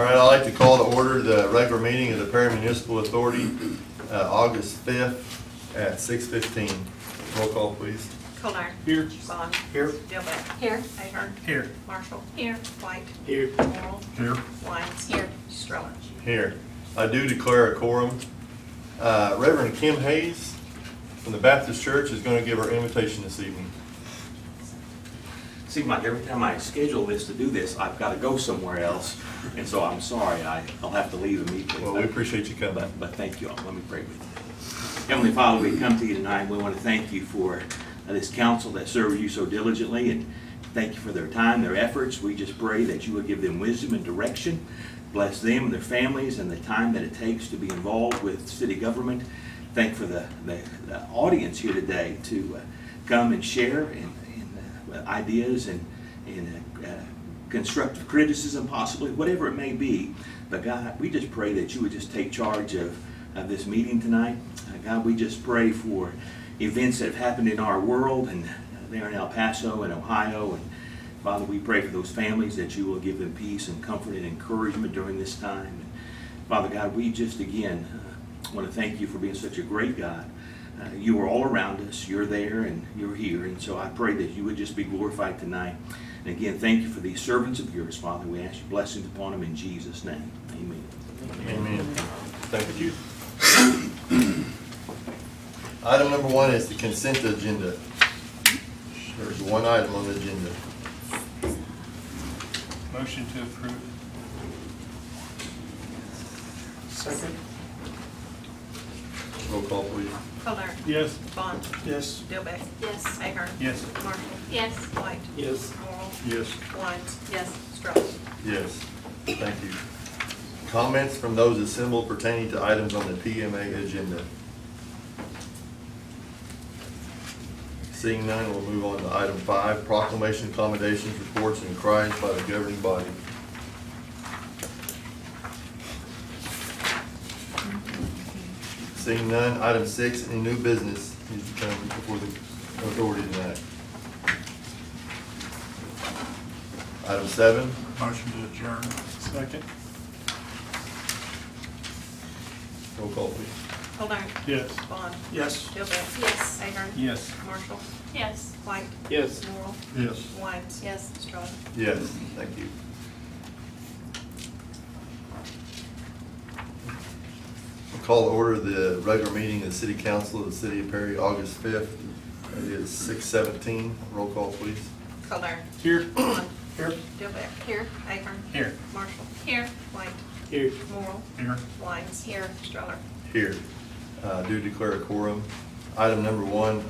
All right, I'd like to call to order the regular meeting of the Perry Municipal Authority, August 5th at 6:15. Roll call, please. Colnar. Here. Bond. Here. Dilbeck. Here. Ahern. Here. Marshall. Here. White. Here. Morrell. Here. Lyons. Here. Stroller. Here. I do declare a quorum. Reverend Kim Hayes from the Baptist Church is going to give her invitation this evening. Seems like every time I schedule this to do this, I've got to go somewhere else, and so I'm sorry, I'll have to leave immediately. Well, we appreciate you coming. But thank you all. Let me pray with you. Heavenly Father, we come to you tonight. We want to thank you for this council that serves you so diligently, and thank you for their time, their efforts. We just pray that you would give them wisdom and direction. Bless them and their families and the time that it takes to be involved with city government. Thank you for the audience here today to come and share and ideas and constructive criticism, possibly, whatever it may be. But God, we just pray that you would just take charge of this meeting tonight. God, we just pray for events that have happened in our world and there in El Paso and Ohio. And Father, we pray for those families that you will give them peace and comfort and encouragement during this time. And Father God, we just again want to thank you for being such a great God. You are all around us. You're there and you're here. And so I pray that you would just be glorified tonight. And again, thank you for these servants of yours, Father. We ask your blessings upon them in Jesus' name. Amen. Amen. Thank you. Item number 1 is the consent agenda. There's one item on the agenda. Motion to approve. Second. Roll call, please. Colnar. Yes. Bond. Yes. Dilbeck. Yes. Ahern. Yes. Marshall. Yes. White. Yes. Morrell. Yes. Lyons. Yes. Stroller. Yes. Thank you. Comments from those assembled pertaining to items on the PMA agenda. Seeing none, we'll move on to item 5, proclamation, accommodations, reports, and cries by the governing body. Seeing none, item 6, any new business needs to come before the authority tonight. Item 7, Motion to adjourn. Second. roll call, please. Colnar. Yes. Bond. Yes. Dilbeck. Yes. Ahern. Yes. Marshall. Yes. White. Yes. Morrell. Yes. Lyons. Yes. Stroller. Yes, thank you. We'll call to order the regular meeting of the City Council of the City of Perry, August 5th. It is 6:17. Roll call, please. Colnar. Here. Bond. Here. Dilbeck. Here. Ahern. Here. Marshall. Here. White. Here. Morrell. Here. Lyons. Here. Stroller. Here. Do declare a quorum. Item number 1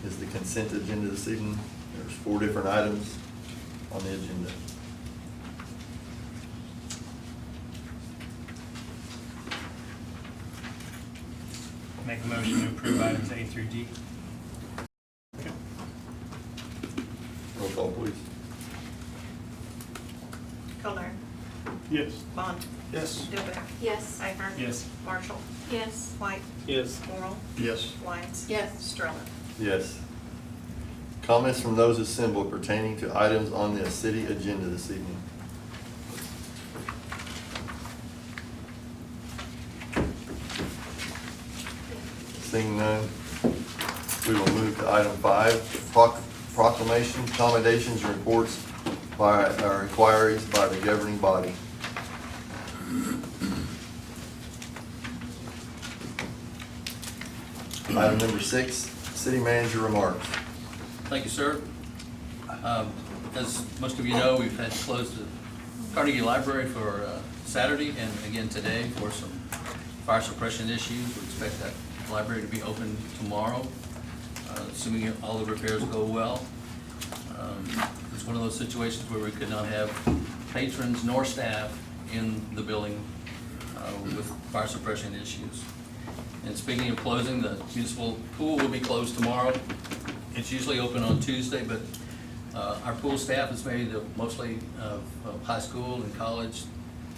is the consent agenda this evening. There's 4 different items on the agenda. Make a motion to approve items A through D. Roll call, please. Colnar. Yes. Bond. Yes. Dilbeck. Yes. Ahern. Yes. Marshall. Yes. White. Yes. Morrell. Yes. Lyons. Yes. Stroller. Yes. Comments from those assembled pertaining to items on the city agenda this evening. Seeing none, we will move to item 5, proclamation, accommodations, and reports by our inquiries by the governing body. Item number 6, city manager remarks. Thank you, sir. As most of you know, we've had closed the Carnegie Library for Saturday and again today for some fire suppression issues. We expect that library to be open tomorrow, assuming all the repairs go well. It's one of those situations where we could not have patrons nor staff in the building with fire suppression issues. And speaking of closing, the municipal pool will be closed tomorrow. It's usually open on Tuesday, but our pool staff is made of mostly of high school and college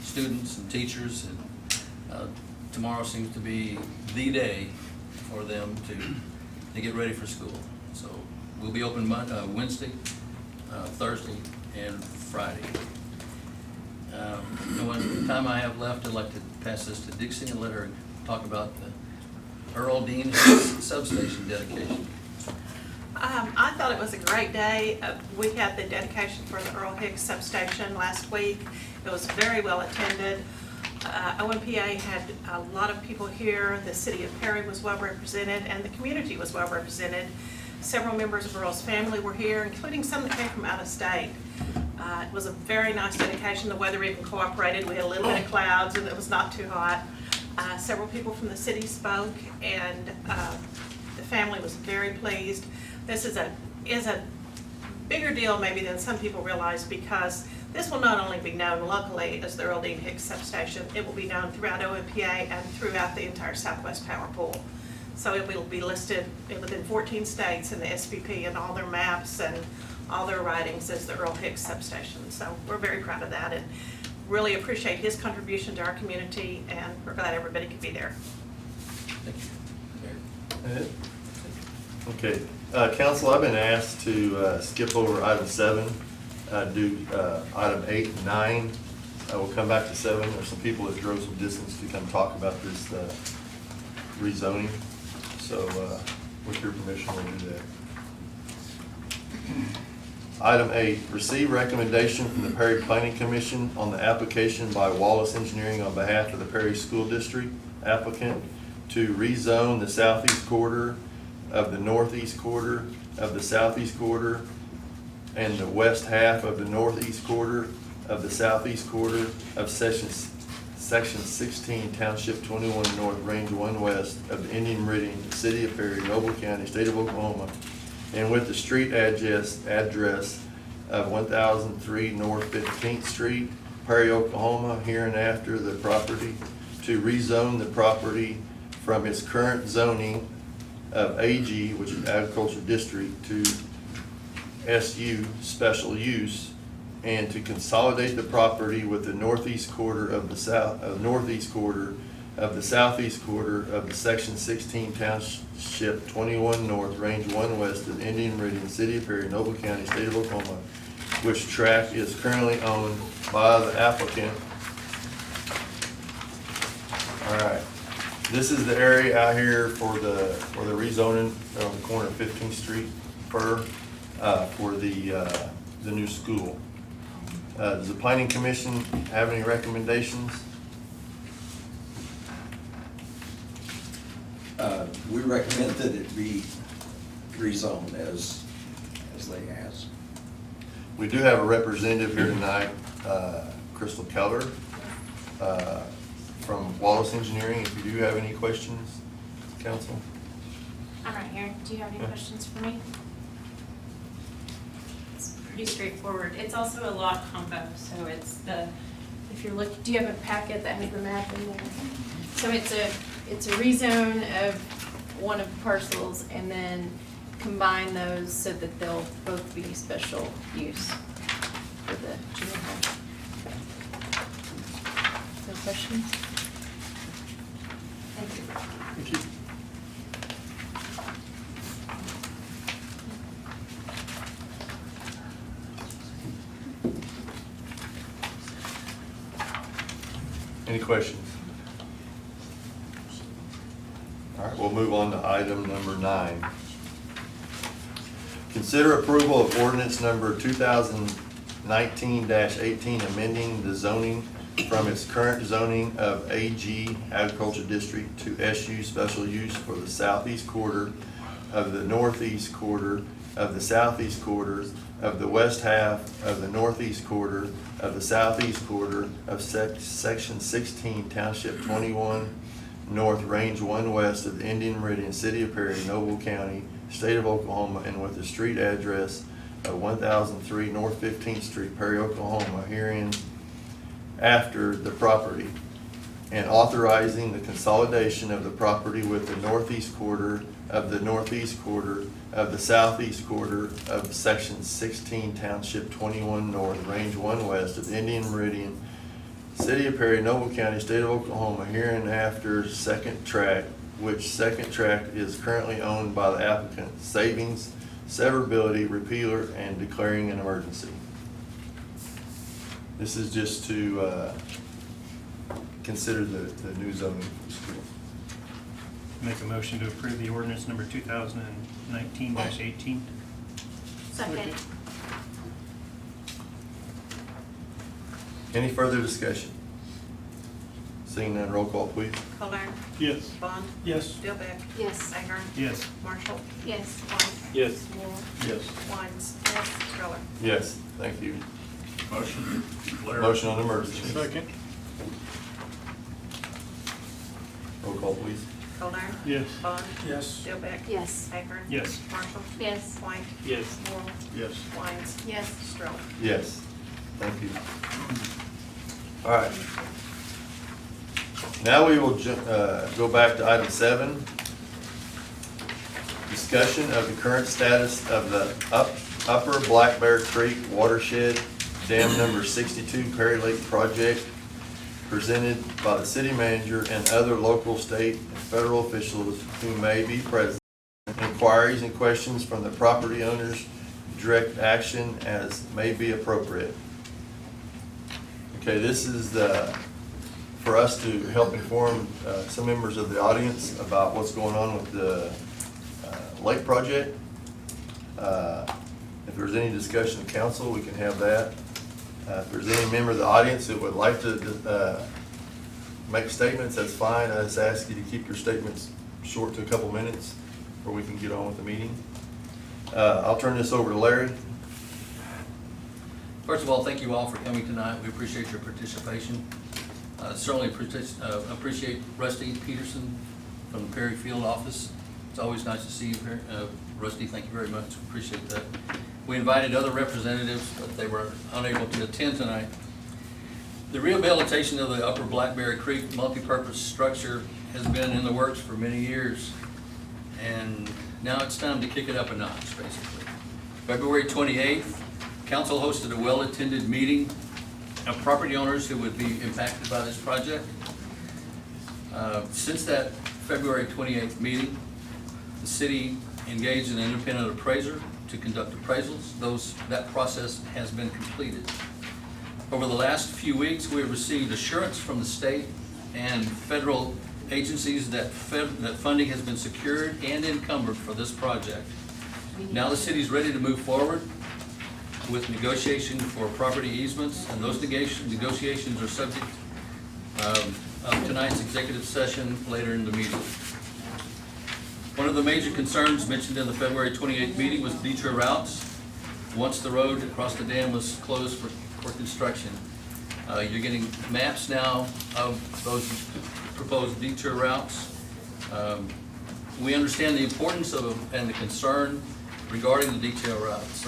students and teachers, and tomorrow seems to be the day for them to get ready for school. So we'll be open Wednesday, Thursday, and Friday. The time I have left, I'd like to pass this to Dixie and let her talk about the Earl Dean substation dedication. I thought it was a great day. We had the dedication for the Earl Hicks substation last week. It was very well attended. OMPA had a lot of people here. The city of Perry was well represented and the community was well represented. Several members of Earl's family were here, including some that came from out of state. It was a very nice dedication. The weather even cooperated. We had a little bit of clouds and it was not too hot. Several people from the city spoke and the family was very pleased. This is a bigger deal maybe than some people realize, because this will not only be known locally as the Earl Dean Hicks substation, it will be known throughout OMPA and throughout the entire Southwest Power Pool. So it will be listed within 14 states in the SPP and all their maps and all their writings as the Earl Hicks substation. So we're very proud of that and really appreciate his contribution to our community, and we're glad everybody could be there. Thank you. Mayor? Okay, council, I've been asked to skip over item 7, do item 8 and 9. We'll come back to 7. There's some people that drove some distance to come talk about this rezoning. So with your permission, we'll do that. Item 8, receive recommendation from the Perry Planning Commission on the application by Wallace Engineering on behalf of the Perry School District applicant to rezone the southeast quarter of the northeast quarter of the southeast quarter and the west half of the northeast quarter of the southeast quarter of section 16, Township 21 North, Range 1 West of the Indian Meridian, City of Perry, Noble County, State of Oklahoma, and with the street address of 1003 North 15th Street, Perry, Oklahoma, hereinafter the property, to rezone the property from its current zoning of AG, which is Agriculture District, to SU, Special Use, and to consolidate the property with the northeast quarter of the northeast quarter of the southeast quarter of the Section 16 Township 21 North, Range 1 West of Indian Meridian, City of Perry, Noble County, State of Oklahoma, which tract is currently owned by the applicant. All right. This is the area out here for the rezoning on the corner of 15th Street for the new school. Does the Planning Commission have any recommendations? We recommend that it be rezoned as they asked. We do have a representative here tonight, Crystal Keller, from Wallace Engineering. If you do have any questions, council? I'm right here. Do you have any questions for me? It's pretty straightforward. It's also a lot combo, so it's if you're looking, do you have a packet that has the map in there? So it's a rezone of one of the parcels and then combine those so that they'll both be special use for the junior high. No questions? Thank you. Thank you. Any questions? All right, we'll move on to item number 9. Consider approval of ordinance number 2019-18, amending the zoning from its current zoning of AG Agriculture District to SU Special Use for the southeast quarter of the northeast quarter of the southeast quarter of the west half of the northeast quarter of the southeast quarter of Section 16, Township 21 North, Range 1 West of the Indian Meridian, City of Perry, Noble County, State of Oklahoma, and with the street address of 1003 North 15th Street, Perry, Oklahoma, herein after the property, and authorizing the consolidation of the property with the northeast quarter of the northeast quarter of the southeast quarter of Section 16, Township 21 North, Range 1 West of the Indian Meridian, City of Perry, Noble County, State of Oklahoma, hereinafter second tract, which second tract is currently owned by the applicant, savings, severability, repealer, and declaring an emergency. This is just to consider the new zoning for school. Make a motion to approve the ordinance number 2019-18. Second. Any further discussion? Seeing none, roll call, please. Colern. Yes. Bond. Yes. Dilbeck. Yes. Ahern. Yes. Marshall. Yes. White. Yes. Moore. Yes. Wines. Yes. Stroller. Yes, thank you. Motion. Motion on emergency. Second. Roll call, please. Colern. Yes. Bond. Yes. Dilbeck. Yes. Ahern. Yes. Marshall. Yes. White. Yes. Moore. Yes. Wines. Yes. Stroller. Yes, thank you. All right. Now we will go back to item 7. Discussion of the current status of the Upper Black Bear Creek Watershed Dam Number 62 Perry Lake Project, presented by the city manager and other local, state, and federal officials who may be present. Inquiries and questions from the property owners, direct action as may be appropriate. Okay, this is for us to help inform some members of the audience about what's going on with the lake project. If there's any discussion in council, we can have that. If there's any member of the audience that would like to make statements, that's fine. I just ask you to keep your statements short to a couple minutes before we can get on with the meeting. I'll turn this over to Larry. First of all, thank you all for coming tonight. We appreciate your participation. Certainly appreciate Rusty Peterson from the Perry Field office. It's always nice to see you here. Rusty, thank you very much. Appreciate that. We invited other representatives, but they were unable to attend tonight. The rehabilitation of the Upper Blackberry Creek multipurpose structure has been in the works for many years, and now it's time to kick it up a notch, basically. February 28th, council hosted a well-attended meeting of property owners who would be impacted by this project. Since that February 28th meeting, the city engaged an independent appraiser to conduct appraisals. That process has been completed. Over the last few weeks, we have received assurance from the state and federal agencies that funding has been secured and encumbered for this project. Now the city's ready to move forward with negotiation for property easements, and those negotiations are subject of tonight's executive session later in the meeting. One of the major concerns mentioned in the February 28th meeting was detour routes. Once the road across the dam was closed for construction, you're getting maps now of those proposed detour routes. We understand the importance of and the concern regarding the detour routes.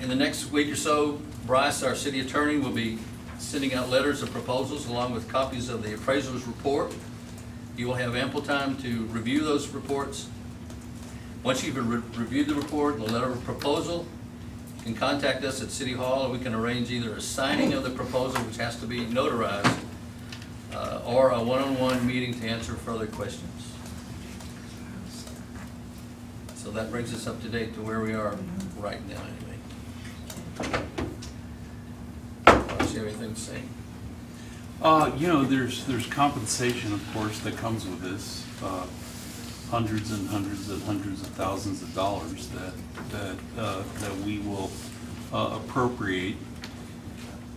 In the next week or so, Bryce, our city attorney, will be sending out letters of proposals along with copies of the appraiser's report. You will have ample time to review those reports. Once you've reviewed the report and the letter of proposal, you can contact us at City Hall, and we can arrange either a signing of the proposal, which has to be notarized, or a one-on-one meeting to answer further questions. So that brings us up to date to where we are right now, anyway. Do you have anything to say? There's compensation, of course, that comes with this. Hundreds and hundreds and hundreds of thousands of dollars that we will appropriate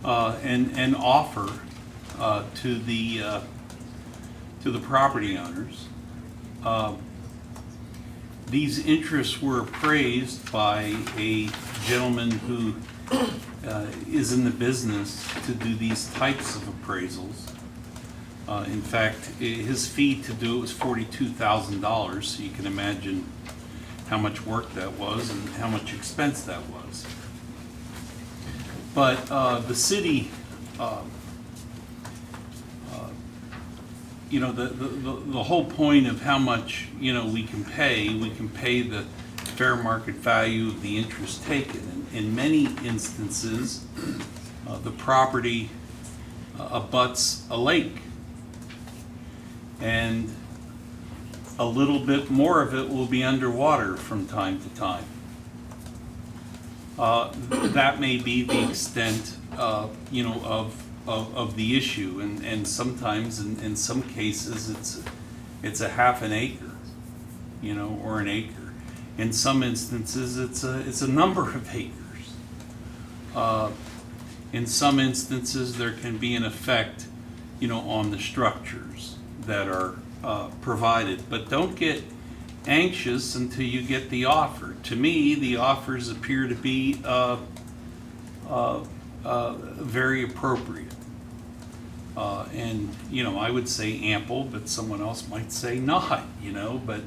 and offer to the property owners. These interests were appraised by a gentleman who is in the business to do these types of appraisals. In fact, his fee to do it was $42,000, so you can imagine how much work that was and how much expense that was. But the city, the whole point of how much we can pay the fair market value of the interest taken. In many instances, the property abuts a lake, and a little bit more of it will be underwater from time to time. that may be the extent, you know, of the issue. And sometimes, in some cases, it's a half an acre, you know, or an acre. In some instances, it's a number of acres. In some instances, there can be an effect, you know, on the structures that are provided. But don't get anxious until you get the offer. To me, the offers appear to be very appropriate. And, you know, I would say ample, but someone else might say not, you know. But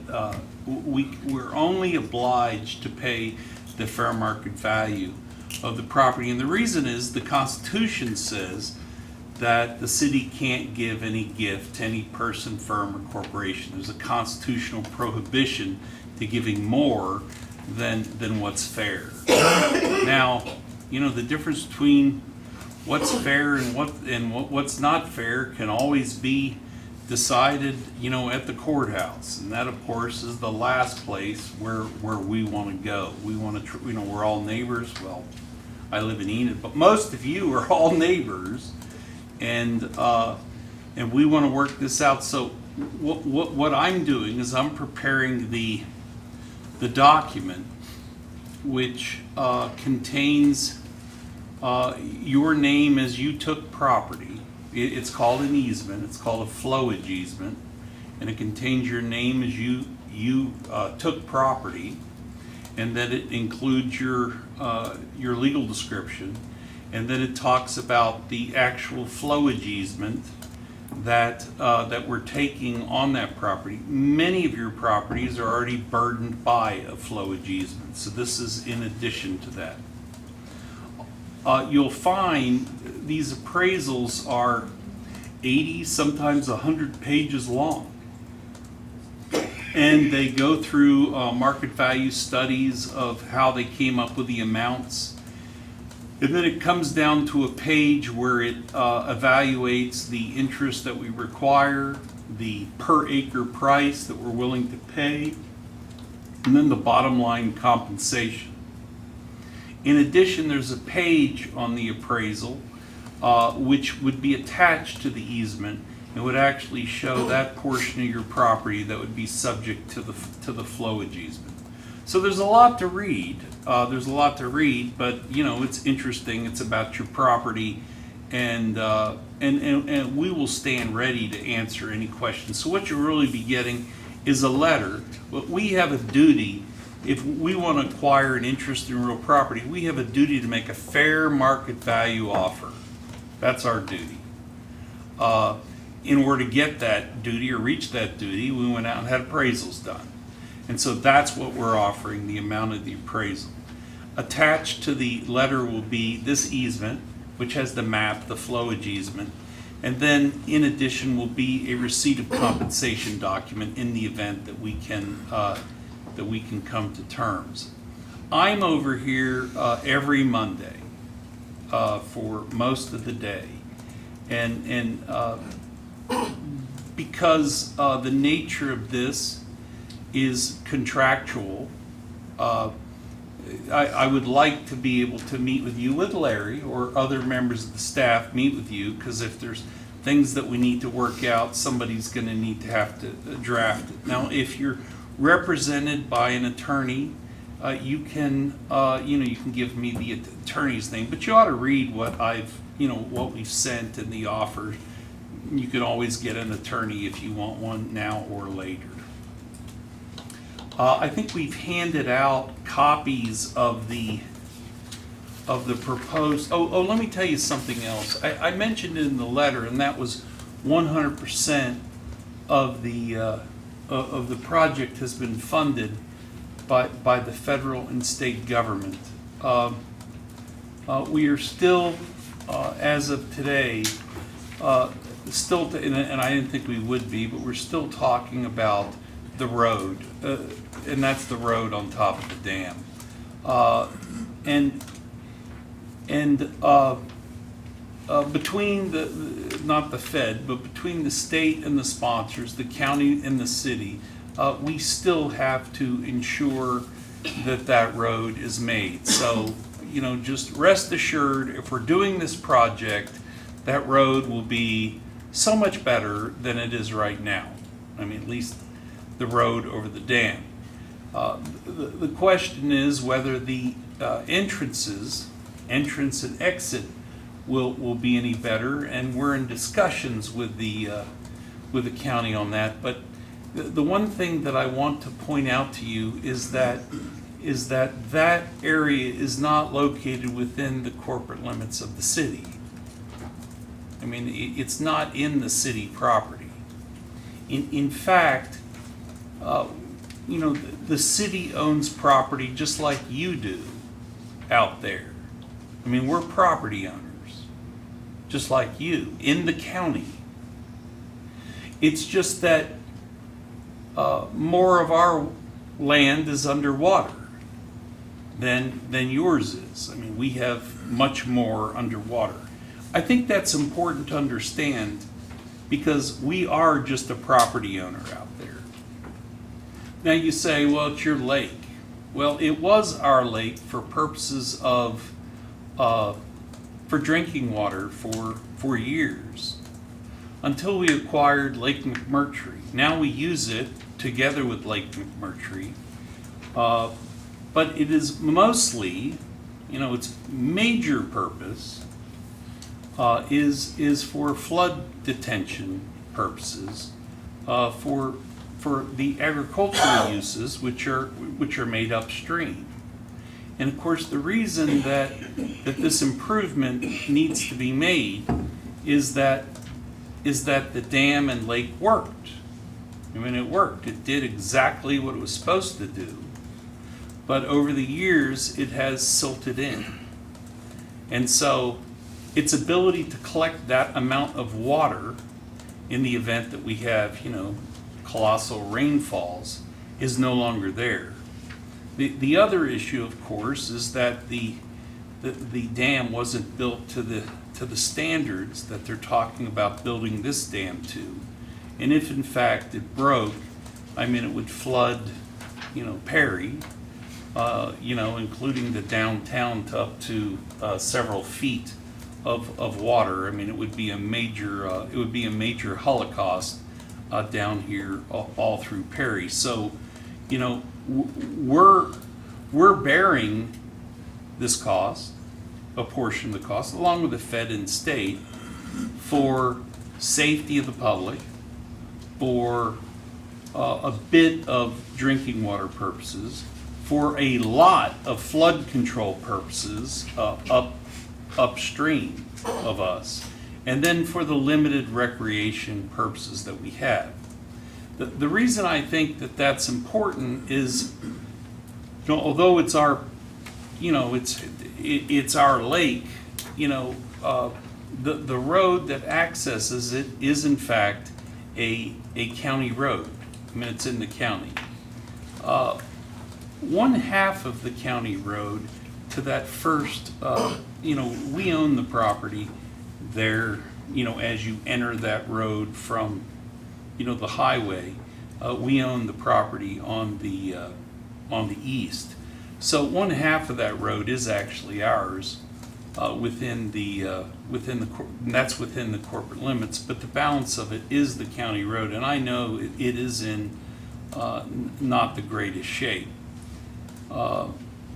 we're only obliged to pay the fair market value of the property. And the reason is the Constitution says that the city can't give any gift to any person, firm, or corporation. There's a constitutional prohibition to giving more than what's fair. Now, you know, the difference between what's fair and what's not fair can always be decided, you know, at the courthouse. And that, of course, is the last place where we want to go. We want to, you know, we're all neighbors. Well, I live in Enid, but most of you are all neighbors. And we want to work this out. So what I'm doing is I'm preparing the document, which contains your name as you took property. It's called an easement. It's called a flowage easement, and it contains your name as you took property, and then it includes your legal description. And then it talks about the actual flowage easement that we're taking on that property. Many of your properties are already burdened by a flowage easement, so this is in addition to that. You'll find these appraisals are 80, sometimes 100 pages long. And they go through market value studies of how they came up with the amounts. And then it comes down to a page where it evaluates the interest that we require, the per acre price that we're willing to pay, and then the bottom line compensation. In addition, there's a page on the appraisal which would be attached to the easement and would actually show that portion of your property that would be subject to the flowage easement. So there's a lot to read. But you know, it's interesting. It's about your property, and we will stand ready to answer any questions. So what you'll really be getting is a letter. But we have a duty. If we want to acquire an interest in real property, we have a duty to make a fair market value offer. That's our duty. In order to get that duty or reach that duty, we went out and had appraisals done. And so that's what we're offering, the amount of the appraisal. Attached to the letter will be this easement, which has the map, the flowage easement. And then in addition will be a receipt of compensation document in the event that we can come to terms. I'm over here every Monday for most of the day. And because the nature of this is contractual, I would like to be able to meet with you, with Larry or other members of the staff, meet with you, because if there's things that we need to work out, somebody's going to need to have to draft it. Now, if you're represented by an attorney, you can give me the attorney's name, but you ought to read what what we've sent and the offer. You can always get an attorney if you want one now or later. I think we've handed out copies of the proposed. Oh, let me tell you something else. I mentioned it in the letter, and that was 100% of the project has been funded by the federal and state government. We are still, as of today, and I didn't think we would be, but we're still talking about the road, and that's the road on top of the dam. Between not the Fed, but between the state and the sponsors, the county and the city, we still have to ensure that road is made. So, you know, just rest assured, if we're doing this project, that road will be so much better than it is right now. I mean, at least the road over the dam. The question is whether the entrance and exit will be any better, and we're in discussions with the county on that. But the one thing that I want to point out to you is that that area is not located within the corporate limits of the city. I mean, it's not in the city property. In fact, you know, the city owns property just like you do out there. I mean, we're property owners, just like you, in the county. It's just that more of our land is underwater than yours is. I mean, we have much more underwater. I think that's important to understand because we are just a property owner out there. Now you say, well, it's your lake. Well, it was our lake for purposes of for drinking water for years until we acquired Lake McMurtry. Now we use it together with Lake McMurtry, but it is mostly, you know, its major purpose is for flood detention purposes, for the agricultural uses which are made upstream. And of course, the reason that this improvement needs to be made is that the dam and lake worked. I mean, it worked. It did exactly what it was supposed to do. But over the years, it has silted in. And so its ability to collect that amount of water in the event that we have, you know, colossal rainfalls is no longer there. The other issue, of course, is that the dam wasn't built to the standards that they're talking about building this dam to. And if in fact it broke, I mean, it would flood, you know, Perry, you know, including the downtown to up to several feet of water. I mean, it would be a major holocaust down here all through Perry. So, you know, we're bearing this cost, a portion of the cost, along with the Fed and state, for safety of the public, for a bit of drinking water purposes, for a lot of flood control purposes upstream of us, and then for the limited recreation purposes that we have. The reason I think that that's important is, you know, although it's our, you know, it's our lake, you know, the road that accesses it is in fact a county road. I mean, it's in the county. One half of the county road to that first, you know, we own the property there, you know, as you enter that road from, you know, the highway, we own the property on the east. So one half of that road is actually ours, within the and that's within the corporate limits. But the balance of it is the county road, and I know it is in not the greatest shape.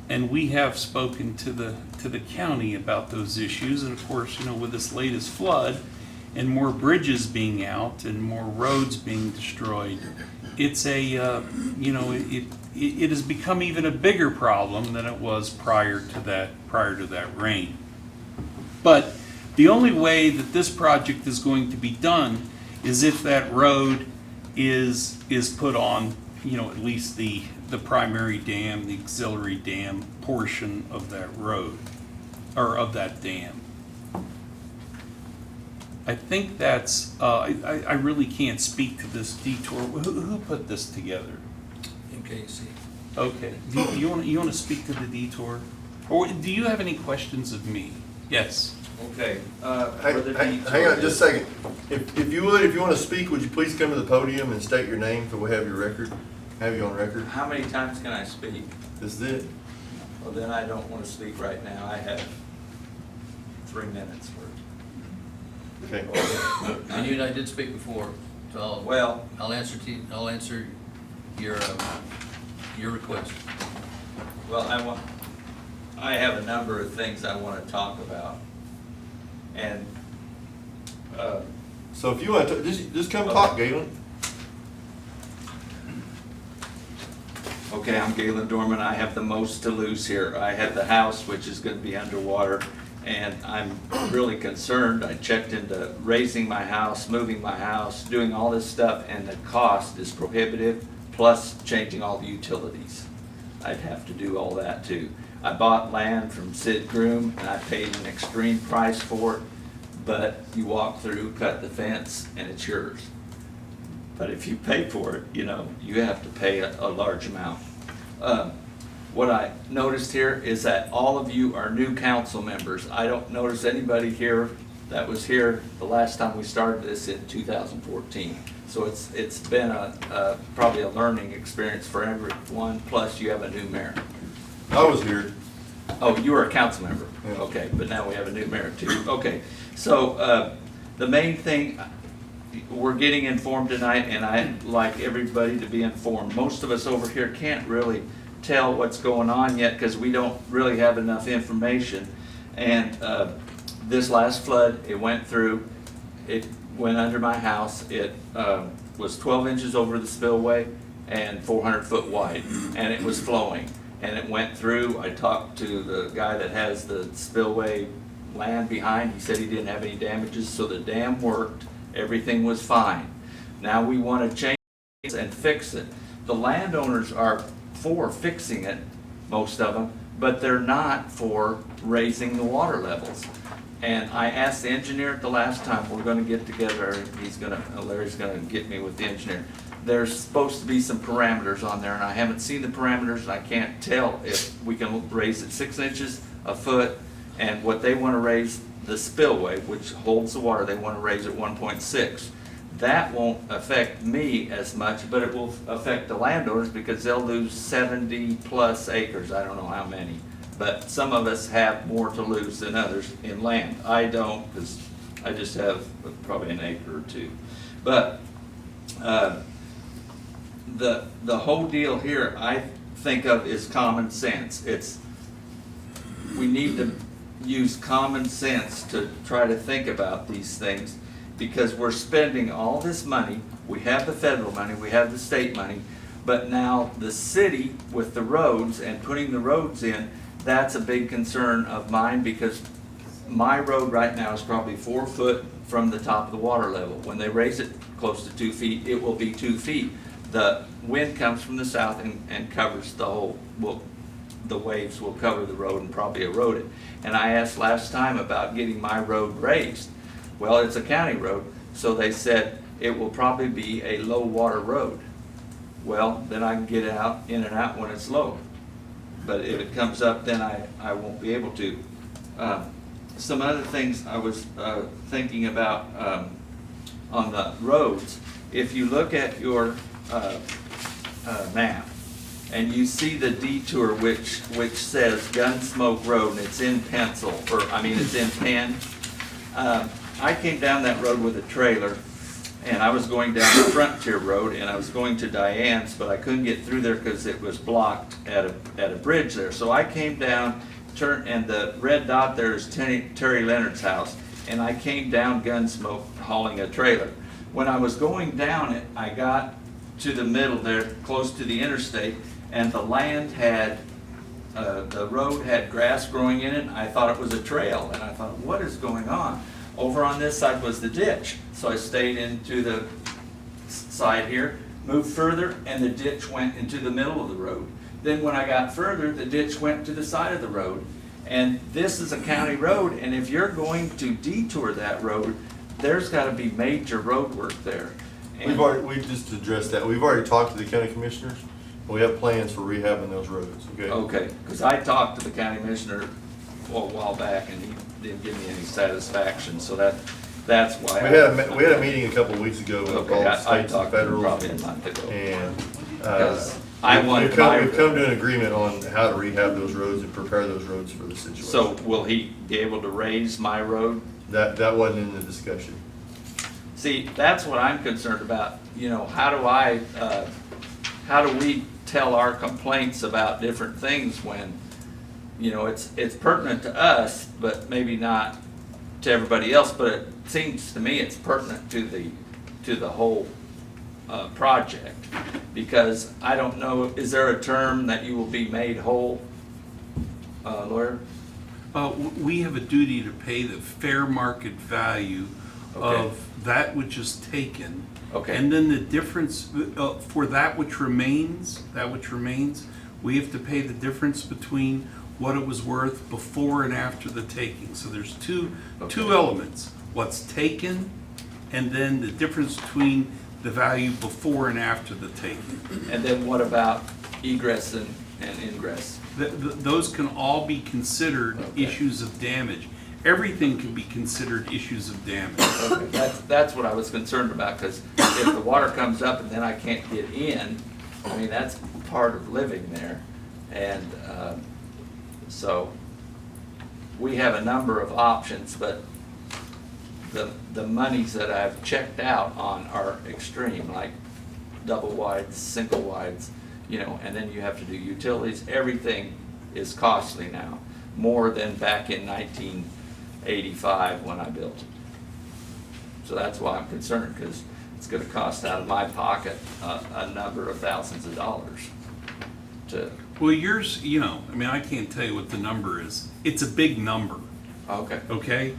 And we have spoken to the county about those issues, and of course, you know, with this latest flood and more bridges being out and more roads being destroyed, it's a you know, it has become even a bigger problem than it was prior to that rain. But the only way that this project is going to be done is if that road is put on, you know, at least the primary dam, the auxiliary dam portion of that road, or of that dam. I think that's, I really can't speak to this detour. Who put this together? MKC. Okay. Do you want to speak to the detour? Or do you have any questions of me? Yes. Okay. Hang on just a second. If you want to speak, would you please come to the podium and state your name so we have your record, have you on record? How many times can I speak? This is it. Well, then I don't want to speak right now. I have 3 minutes for it. Okay. And you and I did speak before, so Well- I'll answer your request. Well, I have a number of things I want to talk about. And, So if you want to, just come talk, Galen. okay, I'm Galen Dorman. I have the most to lose here. I have the house, which is going to be underwater, and I'm really concerned. I checked into raising my house, moving my house, doing all this stuff, and the cost is prohibitive, plus changing all the utilities. I'd have to do all that too. I bought land from Sid Groom, and I paid an extreme price for it, but you walk through, cut the fence, and it's yours. But if you pay for it, you know, you have to pay a large amount. What I noticed here is that all of you are new council members. I don't notice anybody here that was here the last time we started this in 2014. So it's been probably a learning experience for everyone, plus you have a new mayor. I was here. Oh, you were a council member? Yeah. Okay, but now we have a new mayor too. Okay, so the main thing, we're getting informed tonight, and I'd like everybody to be informed. Most of us over here can't really tell what's going on yet because we don't really have enough information. And this last flood, it went through, it went under my house. It was 12 inches over the spillway and 400 foot wide, and it was flowing. And it went through. I talked to the guy that has the spillway land behind. He said he didn't have any damages, so the dam worked. Everything was fine. Now we want to change it and fix it. The landowners are for fixing it, most of them, but they're not for raising the water levels. And I asked the engineer at the last time, we're going to get together. Larry's going to get me with the engineer. There's supposed to be some parameters on there, and I haven't seen the parameters, and I can't tell if we can raise it 6 inches, a foot, and what they want to raise the spillway, which holds the water, they want to raise it 1.6. That won't affect me as much, but it will affect the landowners because they'll lose 70 plus acres. I don't know how many, but some of us have more to lose than others in land. I don't, because I just have probably an acre or two. But the whole deal here, I think of is common sense. We need to use common sense to try to think about these things because we're spending all this money. We have the federal money, we have the state money, but now the city with the roads and putting the roads in, that's a big concern of mine because my road right now is probably 4 foot from the top of the water level. When they raise it close to 2 feet, it will be 2 feet. The wind comes from the south and covers the whole, the waves will cover the road and probably erode it. And I asked last time about getting my road raised. Well, it's a county road, so they said it will probably be a low water road. Well, then I can get in and out when it's low. But if it comes up, then I won't be able to. Some other things I was thinking about on the roads. If you look at your map and you see the detour which says Gunsmoke Road and it's in pencil, or I mean it's in pen. I came down that road with a trailer and I was going down the Frontier Road and I was going to Diane's, but I couldn't get through there because it was blocked at a bridge there. So I came down, and the red dot there is Terry Leonard's house, and I came down Gunsmoke hauling a trailer. When I was going down it, I got to the middle there, close to the interstate, and the land had, the road had grass growing in it. I thought it was a trail, and I thought, what is going on? Over on this side was the ditch. So I stayed into the side here, moved further, and the ditch went into the middle of the road. Then when I got further, the ditch went to the side of the road. And this is a county road, and if you're going to detour that road, there's got to be major road work there. And We've just addressed that. We've already talked to the county commissioners. We have plans for rehabbing those roads, okay? Okay, because I talked to the county commissioner a while back, and he didn't give me any satisfaction, so that's why. We had a meeting a couple of weeks ago with all Okay, the I states and talked to him federal. probably a month ago. And, Because I wanted We've my come to road. an agreement on how to rehab those roads and prepare those roads for the situation. So will he be able to raise my road? That wasn't in the discussion. See, that's what I'm concerned about, you know, how do we tell our complaints about different things when, you know, it's pertinent to us, but maybe not to everybody else, but it seems to me it's pertinent to the whole project, because I don't know, is there a term that you will be made whole, lawyer? We have a duty to pay the fair market value Okay. of that which is taken. Okay. And then the difference, for that which remains, we have to pay the difference between what it was worth before and after the taking. So there's two Okay. elements, what's taken, and then the difference between the value before and after the taking. And then what about egress and ingress? Those can all be considered Okay. issues of damage. Everything can be considered issues of damage. Okay, that's what I was concerned about, because if the water comes up and then I can't get in, I mean, that's part of living there. And so we have a number of options, but the monies that I've checked out on are extreme, like double wides, single wides, you know, and then you have to do utilities. Everything is costly now, more than back in 1985 when I built it. So that's why I'm concerned, because it's gonna cost out of my pocket a number of thousands of dollars to, Well, yours, you know, I mean, I can't tell you what the number is. It's a big number, okay. okay? I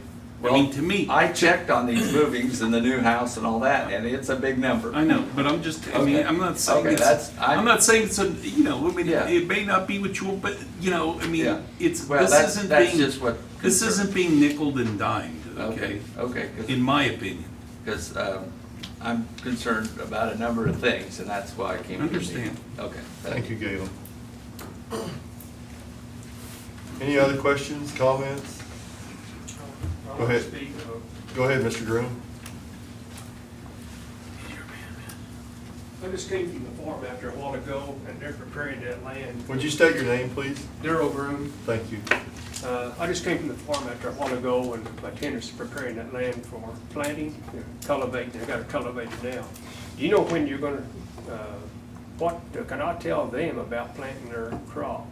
Well, mean, to me, I checked on these movings and the new house and all that, and it's a big number. I know, but I'm just, I mean, Okay. I'm not saying Okay, it's, that's- I- I'm not saying it's a, you know, I mean, Yeah. it may not be what you want, but, you know, I mean, Yeah. it's, Well, this that's isn't that's being, just what. this isn't being nickeled and dimed, okay? Okay, In my opinion. because I'm concerned about a number of things, and that's why I came to the meeting. Understand. Okay. Thank you, Galen. Any other questions, comments? Go ahead. Go ahead, Mr. Groom. I just came from the farm after a while ago, and they're preparing that land. Would you state your name, please? Darrell Groom. Thank you. I just came from the farm after a while ago, and my tenants are preparing that land for planting, cultivating. They got it cultivated now. Do you know when you're gonna, what can I tell them about planting their crop?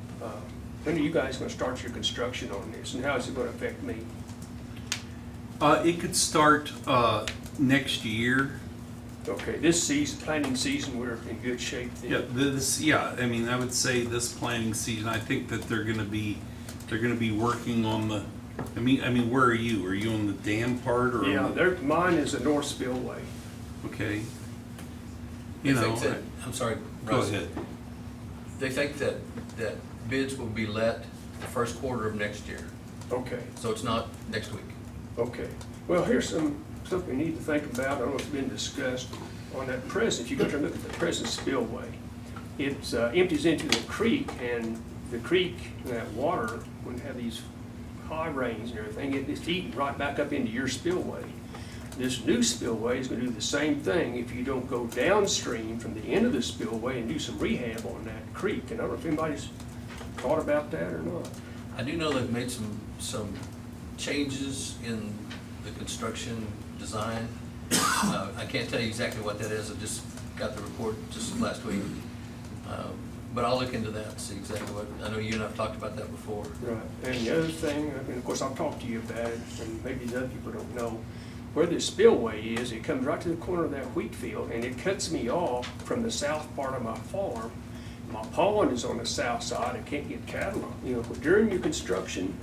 When are you guys gonna start your construction on this, and how is it gonna affect me? It could start, next year. Okay, this season, planting season, we're in good shape then? Yeah, I mean, I would say this planting season, I think that they're gonna be working on the, I mean, where are you? Are you on the dam part or? Yeah, on the- mine is a north spillway. Okay. You They know, think that- I'm sorry, go Russ. ahead. They think that bids will be let the first quarter of next year, Okay. so it's not next week. Okay, well, here's something we need to think about, I don't know if it's been discussed, on that present, if you go to look at the present spillway, it empties into the creek, and the creek, that water, when you have these high rains and everything, it's eating right back up into your spillway. This new spillway is gonna do the same thing if you don't go downstream from the end of the spillway and do some rehab on that creek, and I don't know if anybody's thought about that or not. I do know they've made some changes in the construction design. I can't tell you exactly what that is, I just got the report just last week. But I'll look into that and see exactly what, I know you and I've talked about that before. Right, and the other thing, I mean, of course, I've talked to you about it, and maybe the other people don't know, where this spillway is, it comes right to the corner of that wheat field, and it cuts me off from the south part of my farm. My pond is on the south side, I can't get cattle on, you know, during your construction,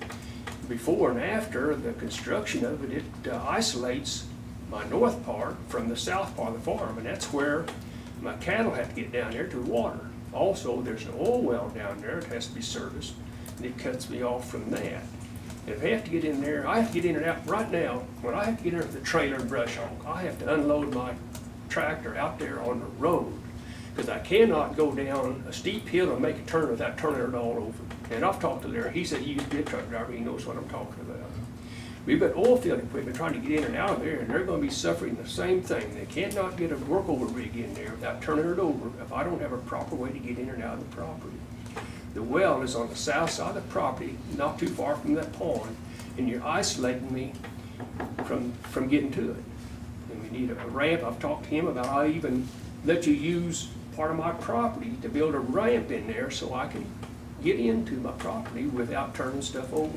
before and after the construction of it, it isolates my north part from the south part of the farm, and that's where my cattle have to get down there to water. Also, there's an oil well down there, it has to be serviced, and it cuts me off from that. If I have to get in there, I have to get in and out, right now, when I have to get in with the trailer and brush hog, I have to unload my tractor out there on the road, because I cannot go down a steep hill and make a turn without turning it all over. And I've talked to Larry, he said he used to be a truck driver, he knows what I'm talking about. We've got oil field equipment trying to get in and out of there, and they're gonna be suffering the same thing. They cannot get a workover rig in there without turning it over if I don't have a proper way to get in and out of the property. The well is on the south side of the property, not too far from that pond, and you're isolating me from getting to it. And we need a ramp. I've talked to him about, I'll even let you use part of my property to build a ramp in there so I can get into my property without turning stuff over.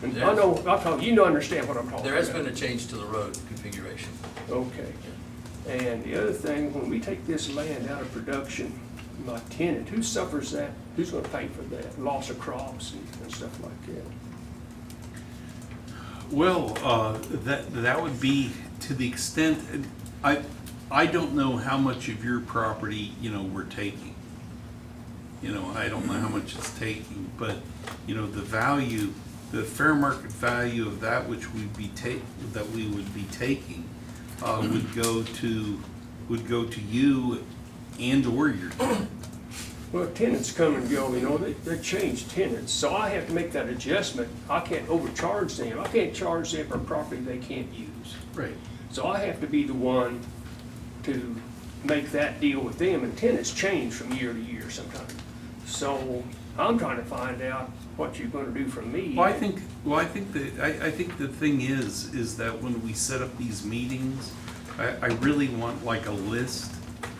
And I know, you understand what I'm talking about. There has been a change to the road configuration. Okay. And the other thing, when we take this land out of production, my tenant, who suffers that? Who's gonna pay for that? Loss of crops and stuff like that? Well, that would be to the extent, I don't know how much of your property, we're taking. I don't know how much it's taking, but, the value, the fair market value of that which that we would be taking, would go to you and or your tenant. Well, tenants come and go, they change tenants, so I have to make that adjustment. I can't overcharge them. I can't charge them for property they can't use. Right. So I have to be the one to make that deal with them, and tenants change from year to year sometimes. So I'm trying to find out what you're gonna do for me. I think the thing is that when we set up these meetings, I really want like a list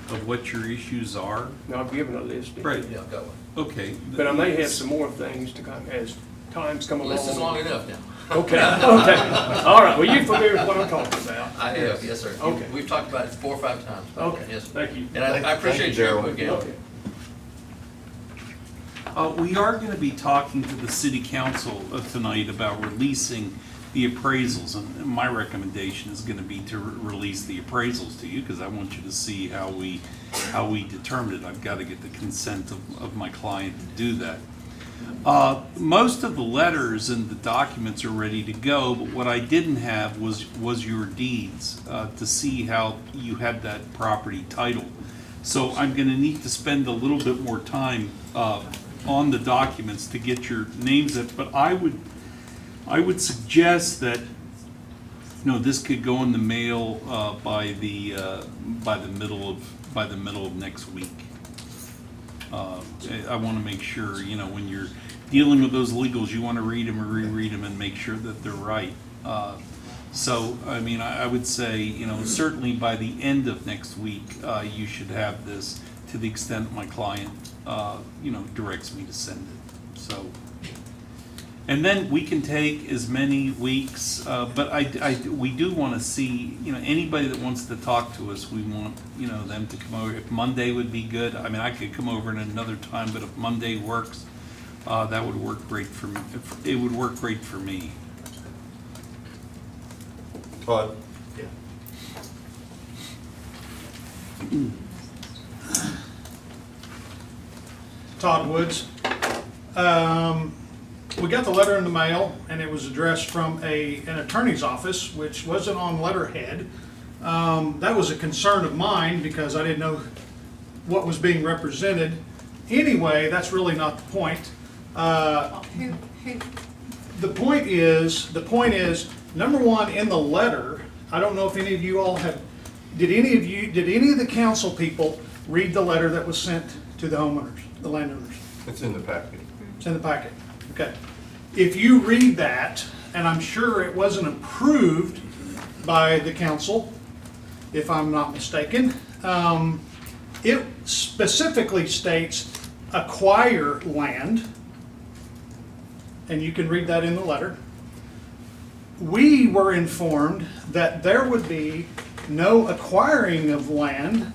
of what your issues are. Now, I've given a list. Right. Yeah, I've got one. Okay. But I may have some more things to come as times come The along. list is long enough now. Okay, all right, well, you're familiar with what I'm talking about. I have, yes, sir. Okay. We've talked about it 4 or 5 times. Okay, Yes, sir. thank you. And I appreciate Thank you, your Darryl. input, Gail. Okay. We are going to be talking to the city council tonight about releasing the appraisals, and my recommendation is going to be to release the appraisals to you, because I want you to see how we determine it. I've got to get the consent of my client to do that. Most of the letters and the documents are ready to go, but what I didn't have was your deeds to see how you had that property titled. So I'm going to need to spend a little bit more time on the documents to get your names in. But I would suggest that this could go in the mail by the middle of next week. I want to make sure, when you're dealing with those legals, you want to read them and reread them and make sure that they're right. So, I would say, certainly by the end of next week, you should have this, to the extent my client, directs me to send it. So, and then we can take as many weeks, but we do want to see, anybody that wants to talk to us, we want, them to come over. If Monday would be good, I could come over at another time, but if Monday works, that would work great for me. It would work great for me. Todd? Todd Woods. We got the letter in the mail, and it was addressed from an attorney's office, which wasn't on letterhead. That was a concern of mine because I didn't know what was being represented. Anyway, that's really not the point. The point is, number one, in the letter, I don't know if any of you all have, did any of the council people read the letter that was sent to the homeowners, the landowners? It's in the packet. It's in the packet. Okay. If you read that, and I'm sure it wasn't approved by the council, if I'm not mistaken, it specifically states acquire land, and you can read that in the letter. We were informed that there would be no acquiring of land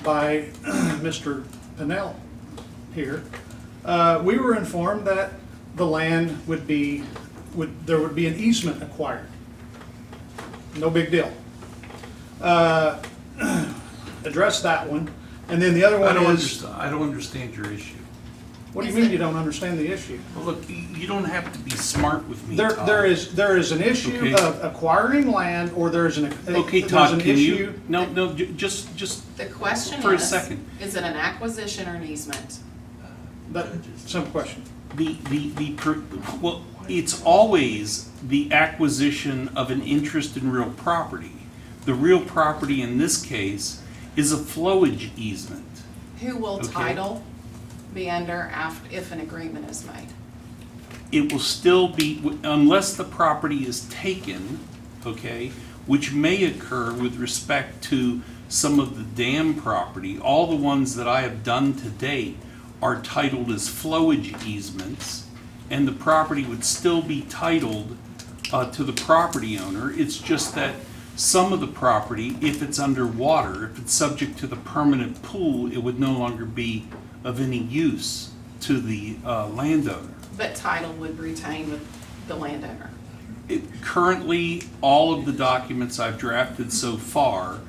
by Mr. Pennell here. We were informed that the land there would be an easement acquired. No big deal. Address that one. And then the other one is... I don't understand your issue. What do you mean you don't understand the issue? Well, look, you don't have to be smart with me, There Todd. is an issue Okay. of acquiring land, or there's an Okay, there's Todd, an can issue. you, no, just The question for a is, second. is it an acquisition or an easement? That, simple question. Well, it's always the acquisition of an interest in real property. The real property in this case is a flowage easement. Who will Okay. title be under if an agreement is made? It will still be, unless the property is taken, okay, which may occur with respect to some of the dam property. All the ones that I have done to date are titled as flowage easements, and the property would still be titled to the property owner. It's just that some of the property, if it's underwater, if it's subject to the permanent pool, it would no longer be of any use to the landowner. But title would retain with the landowner. Currently, all of the documents I've drafted so far,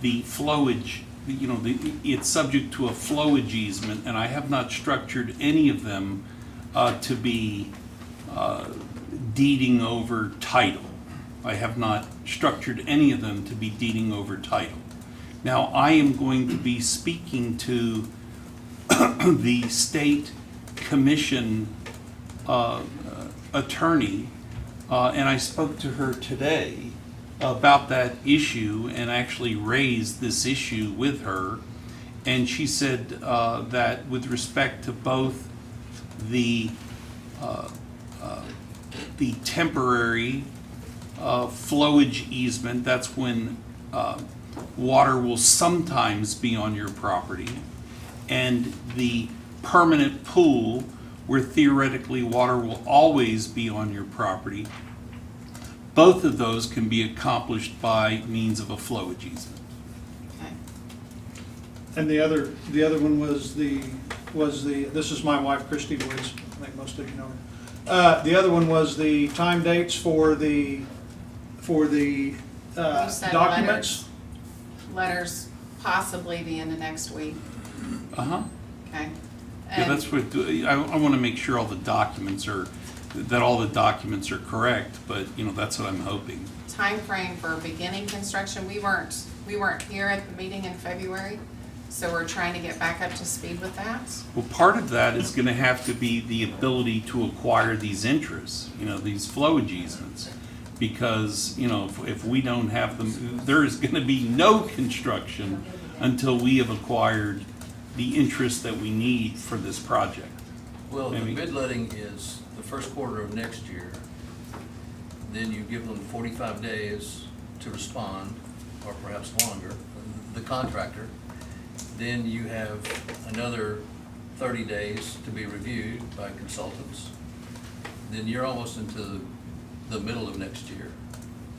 the flowage, it's subject to a flowage easement, and I have not structured any of them to be deeding over title. I have not structured any of them to be deeding over title. Now, I am going to be speaking to the state commission attorney, and I spoke to her today about that issue and actually raised this issue with her. And she said that with respect to both the temporary flowage easement, that's when water will sometimes be on your property, and the permanent pool, where theoretically water will always be on your property, both of those can be accomplished by means of a flowage easement. Okay. And the other one was this is my wife, Christy Woods, I think most of you know her. The other one was the time dates for the You said documents. Letters possibly the end of next week, Uh-huh. okay? Yeah, And that's what, I want to make sure all the documents are correct, but, that's what I'm hoping. timeframe for beginning construction, we weren't here at the meeting in February, so we're trying to get back up to speed with that. Well, part of that is going to have to be the ability to acquire these interests, these flowage easements. Because, if we don't have them, there is going to be no construction until we have acquired the interest that we need for this project. Well, the Maybe. bid letting is the first quarter of next year. Then you give them 45 days to respond, or perhaps longer, the contractor. Then you have another 30 days to be reviewed by consultants. Then you're almost into the middle of next year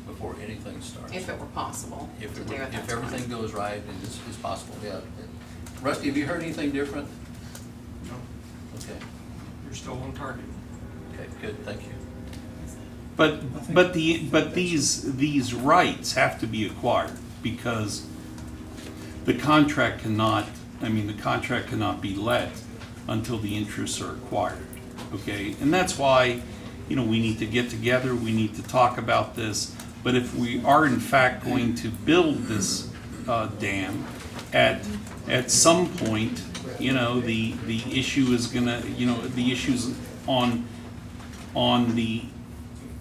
before anything starts. If it were possible to If do it it were- that if time. everything goes right, and it's possible, yeah. Rusty, have you heard anything different? No, Okay, you're still on target. okay, good, thank you. But these rights have to be acquired, because the contract cannot be let until the interests are acquired, okay? And that's why, we need to get together, we need to talk about this. But if we are in fact going to build this dam, at some point, the issue is gonna, the issues on the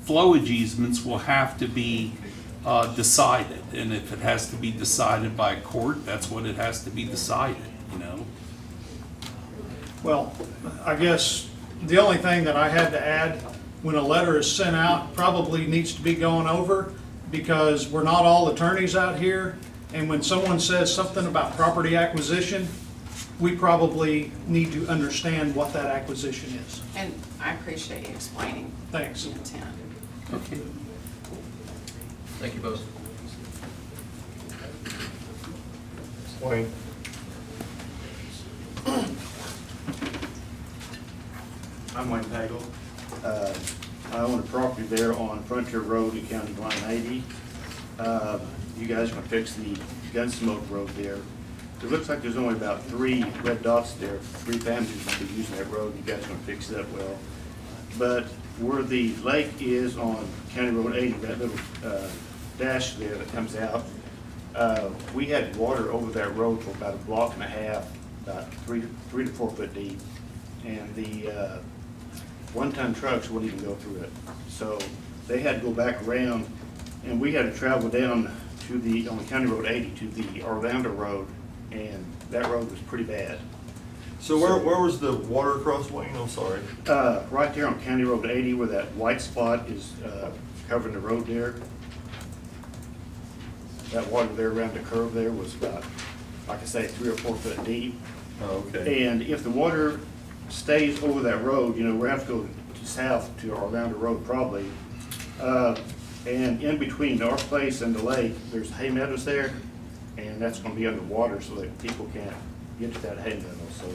flowage easements will have to be decided. And if it has to be decided by a court, that's what it has to be decided, Well, I guess the only thing that I had to add, when a letter is sent out, probably needs to be gone over, because we're not all attorneys out here, and when someone says something about property acquisition, we probably need to understand what that acquisition is. And I appreciate you explaining Thanks. the intent. Okay. Thank you both. Wayne? I'm Wayne Pagel. I own a property there on Frontier Road in County Line 80. You guys are gonna fix the Gunsmoke Road there. It looks like there's only about 3 red dots there, 3 families gonna be using that road. You guys are gonna fix it up well. But where the lake is on County Road 80, that little dash there that comes out, we had water over that road for about a block and a half, about 3 to 4 foot deep. And one-ton trucks wouldn't even go through it. So they had to go back around, and we had to travel down to on County Road 80 to the Orlando Road, and that road was pretty bad. So where was the water across Wayne? I'm sorry. Right there on County Road 80 where that white spot is covering the road there. That water there around the curve there was about, like I say, 3 or 4 foot deep. Oh, okay. And if the water stays over that road, you know, we're gonna have to go south to Orlando Road probably. And in between our place and the lake, there's hay meadows there, and that's gonna be underwater so that people can't get to that hay meadow. So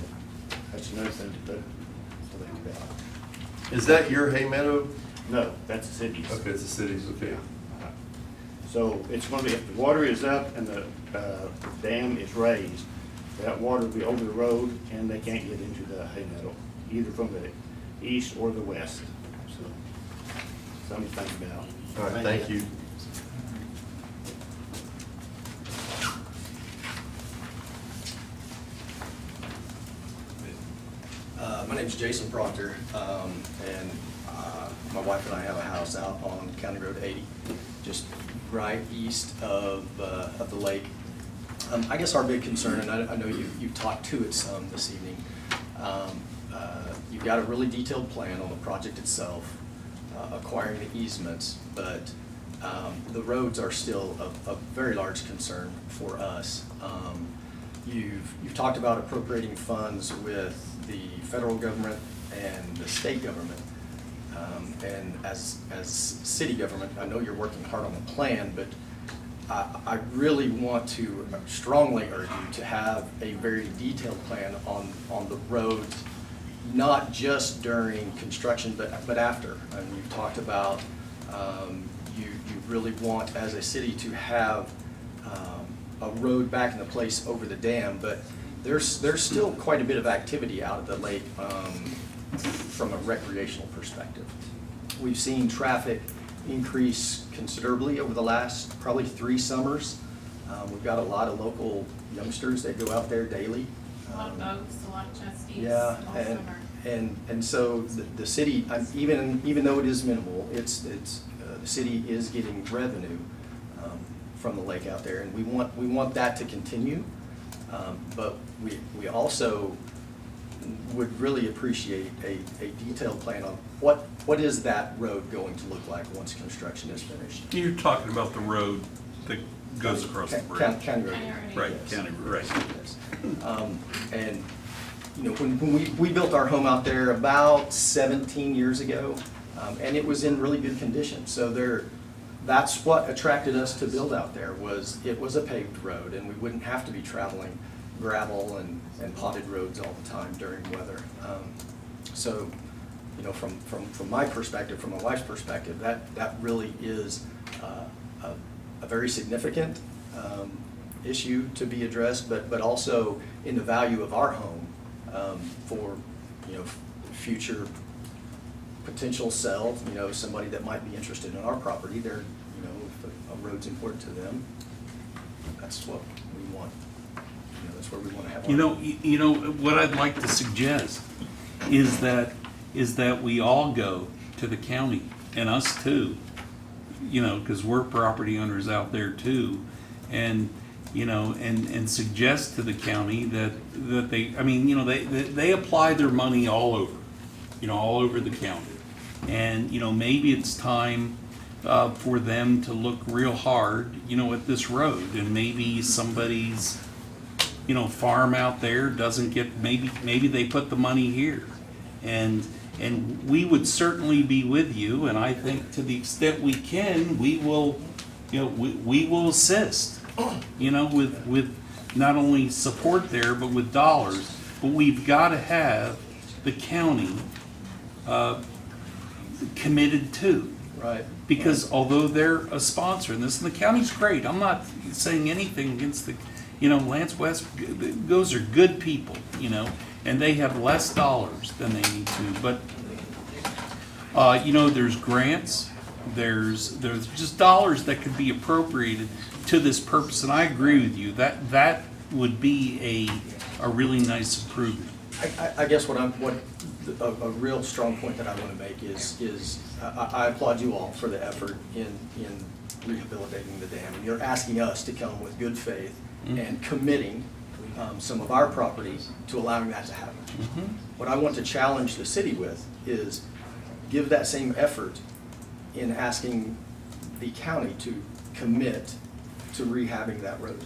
that's another thing to think about. Is that your hay meadow? No, that's the city's. Okay, it's the city's, okay. So it's gonna be, if the water is up and the dam is raised, that water will be over the road and they can't get into the hay meadow, either from the east or the west. So, something to think about. All right, thank you. My name's Jason Proctor, and my wife and I have a house out on County Road 80, just right east of the lake. I guess our big concern, and I know you've talked to it some this evening, you've got a really detailed plan on the project itself, acquiring the easements, but the roads are still a very large concern for us. You've talked about appropriating funds with the federal government and the state government. And as city government, I know you're working hard on the plan, but I really want to strongly urge you to have a very detailed plan on the roads, not just during construction, but after. And you've talked about you really want, as a city, to have a road back into place over the dam, but there's still quite a bit of activity out at the lake from a recreational perspective. We've seen traffic increase considerably over the last probably 3 summers. We've got a lot of local youngsters that go out there daily. A lot of boats, a lot of jet skis Yeah, all summer. and so the city, even though it is minimal, it's the city is getting revenue from the lake out there, and we want that to continue. But we also would really appreciate a detailed plan on what is that road going to look like once construction is finished. You're talking about the road that goes across the bridge. County Road. Right, Yes. County Road, right. Yes. And, you know, when we built our home out there about 17 years ago, and it was in really good condition. So that's what attracted us to build out there, was it was a paved road, and we wouldn't have to be traveling gravel and potted roads all the time during weather. So, you know, from my perspective, from my wife's perspective, that really is a very significant issue to be addressed, but also in the value of our home for, you know, future potential sell. You know, somebody that might be interested in our property, they're, you know, if a road's important to them, that's what we want. You know, that's where we want to have our. You know, what I'd like to suggest is that we all go to the county, and us too, you know, because we're property owners out there too, and, you know, and suggest to the county that they, I mean, you know, they apply their money all over, you know, all over the county. And, you know, maybe it's time for them to look real hard, you know, at this road, and maybe somebody's, you know, farm out there doesn't get, maybe they put the money here. And we would certainly be with you, and I think to the extent we can, we will, you know, we will assist, you know, with not only support there, but with dollars. But we've got to have the county committed too. Right. Because although they're a sponsor in this, and the county's great, I'm not saying anything against the, you know, Lance West, those are good people, you know, and they have less dollars than they need to. But, you know, there's grants, there's just dollars that could be appropriated to this purpose, and I agree with you, that would be a really nice improvement. I guess what a real strong point that I want to make is I applaud you all for the effort in rehabilitating the dam. You're asking us to come with good faith and committing some of our property to allowing that to happen. What I want to challenge the city with is give that same effort in asking the county to commit to rehabbing that road.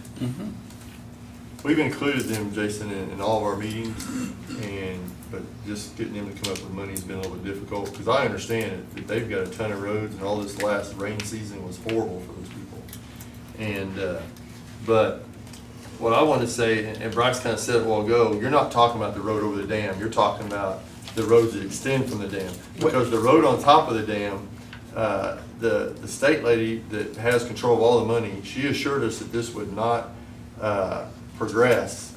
We've included them, Jason, in all of our meetings, but just getting them to come up with money has been a little bit difficult, because I understand that they've got a ton of roads, and all this last rain season was horrible for those people. And, but what I want to say, and Bryce kind of said it a while ago, you're not talking about the road over the dam, you're talking about the roads that extend from the dam. Because the road on top of the dam, the state lady that has control of all the money, she assured us that this would not progress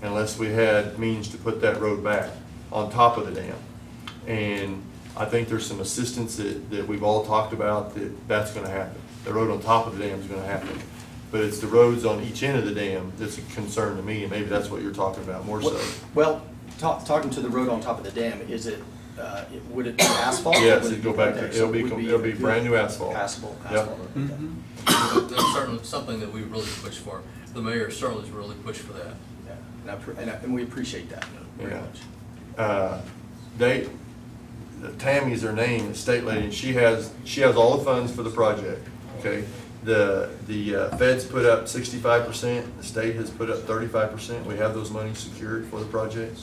unless we had means to put that road back on top of the dam. And I think there's some assistance that we've all talked about that's gonna happen. The road on top of the dam is gonna happen. But it's the roads on each end of the dam that's a concern to me, and maybe that's what you're talking about more so. Well, talking to the road on top of the dam, is it, would it be asphalt? or Yes, would it'd go be back, concrete? So it'll be brand new asphalt. Passable Yep. asphalt. Okay. That's certainly something that we really push for. The mayor certainly has really pushed for that. Yeah, and we appreciate that very Yeah. much. Tammy's her name, the state lady, and she has all the funds for the project, okay? The feds put up 65%, the state has put up 35%. We have those monies secured for the project.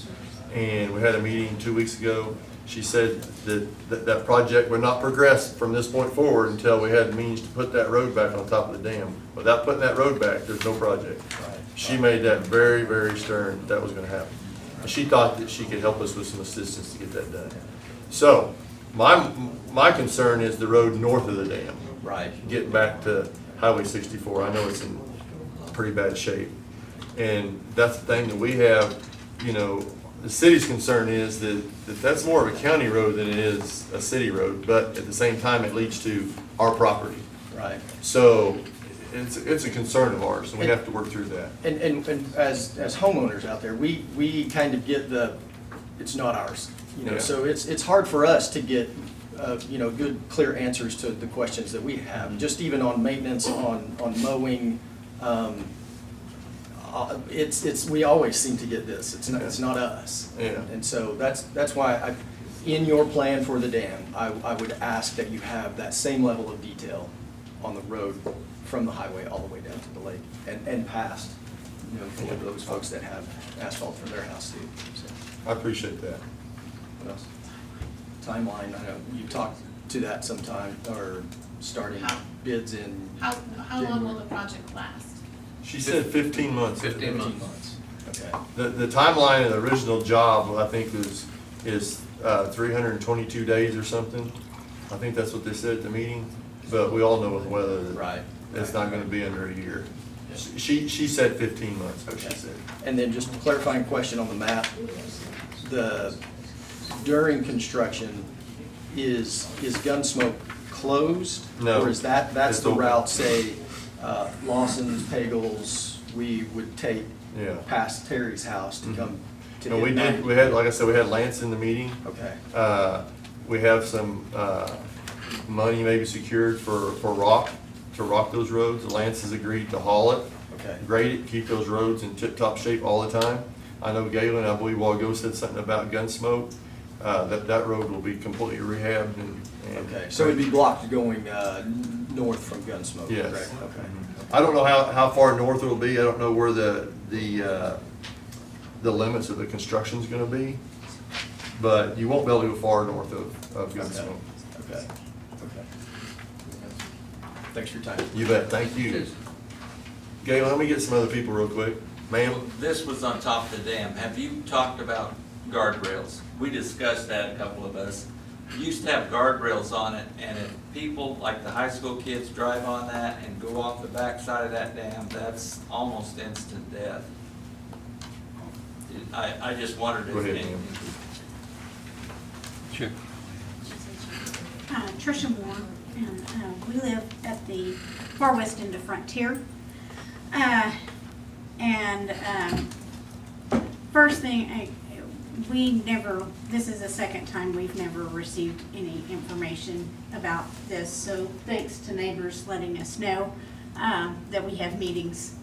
And we had a meeting 2 weeks ago. She said that project would not progress from this point forward until we had the means to put that road back on top of the dam. Without putting that road back, there's no project. She made that very, very stern that was gonna happen. And she thought that she could help us with some assistance to get that done. So, my concern is the road north of the dam. Right. Getting back to Highway 64, I know it's in pretty bad shape. And that's the thing that we have, the city's concern is that that's more of a county road than it is a city road, but at the same time, it leads to our property. Right. So, it's a concern of ours, and we have to work through that. And as homeowners out there, we kind of get it's not ours. Yeah. So it's hard for us to get, good, clear answers to the questions that we have. Just even on maintenance, on mowing, we always seem to get this. It's not us. Yeah. And so that's why in your plan for the dam, I would ask that you have that same level of detail on the road from the highway all the way down to the lake and past, for those folks that have asphalt for their house too. So, I appreciate that. what else? Timeline, I know you talked to that sometime, or starting bids in. How long will the project last? She said 15 months. 15 months. Okay. The timeline of the original job, I think, is 322 days or something. I think that's what they said at the meeting, but we all know with weather that Right. it's not gonna be under a year. She said 15 months, what she Okay. said. And then just a clarifying question on the map. During construction, is Gunsmoke closed? No. Or is that's It's the open. route, say, Lawson's, Pagel's, we would take Yeah. past Terry's house to come to No, hit we did, 90? we had, like I said, we had Lance in the meeting. Okay, We have some money maybe secured for rock, to rock those roads. Lance has agreed to haul it, okay. grade it, keep those roads in tip-top shape all the time. I know Galen, I believe, a while ago said something about Gunsmoke, that road will be completely rehabbed and. Okay, so it'd be blocked going north from Gunsmoke, Yes. correct? Okay. I don't know how far north it'll be. I don't know where the limits of the construction's gonna be. But you won't be able to go far north of Gunsmoke. Okay, okay. Thanks for your time. You bet, thank you. Galen, let me get some other people real quick. Ma'am? This was on top of the dam. Have you talked about guardrails? We discussed that, a couple of us. Used to have guardrails on it, and if people, like the high school kids, drive on that and go off the backside of that dam, that's almost instant death. I just wondered if. Go ahead, ma'am. Sure. Tricia Moore, and we live at the far west end of Frontier. First thing, this is the second time we've never received any information about this, so thanks to neighbors letting us know that we have meetings.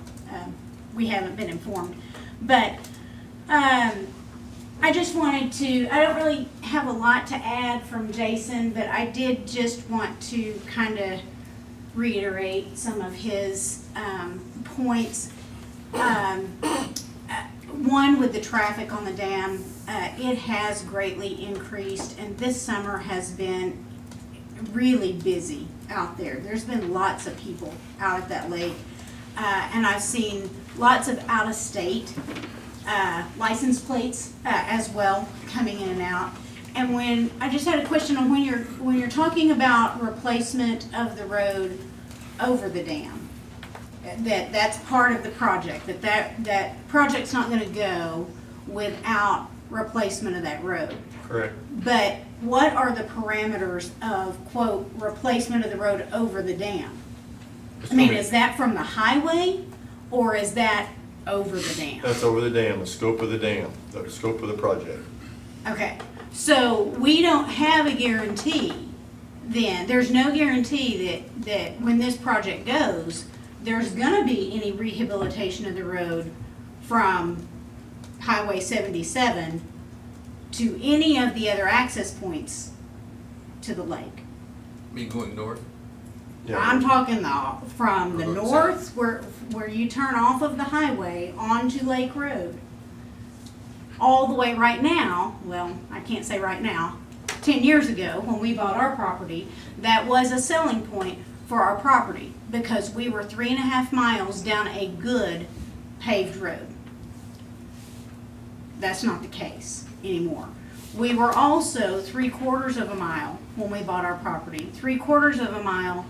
We haven't been informed. But I just wanted to, I don't really have a lot to add from Jason, but I did just want to kind of reiterate some of his points. One, with the traffic on the dam, it has greatly increased, and this summer has been really busy out there. There's been lots of people out at that lake, and I've seen lots of out-of-state license plates as well coming in and out. And when I just had a question on when you're talking about replacement of the road over the dam, that's part of the project, that project's not gonna go without replacement of that road. Correct. But what are the parameters of, quote, replacement of the road over the dam? I mean, is that from the highway, or is that over the dam? That's over the dam, the scope of the dam, the scope of the project. Okay, so we don't have a guarantee then, there's no guarantee that when this project goes, there's gonna be any rehabilitation of the road from Highway 77 to any of the other access points to the lake. Me going north? Yeah. I'm talking from the Or north, where you turn off of the highway onto Lake Road. All the way right now, well, I can't say right now, 10 years ago, when we bought our property, that was a selling point for our property, because we were 3.5 miles down a good paved road. That's not the case anymore. We were also 3/4 of a mile when we bought our property, 3/4 of a mile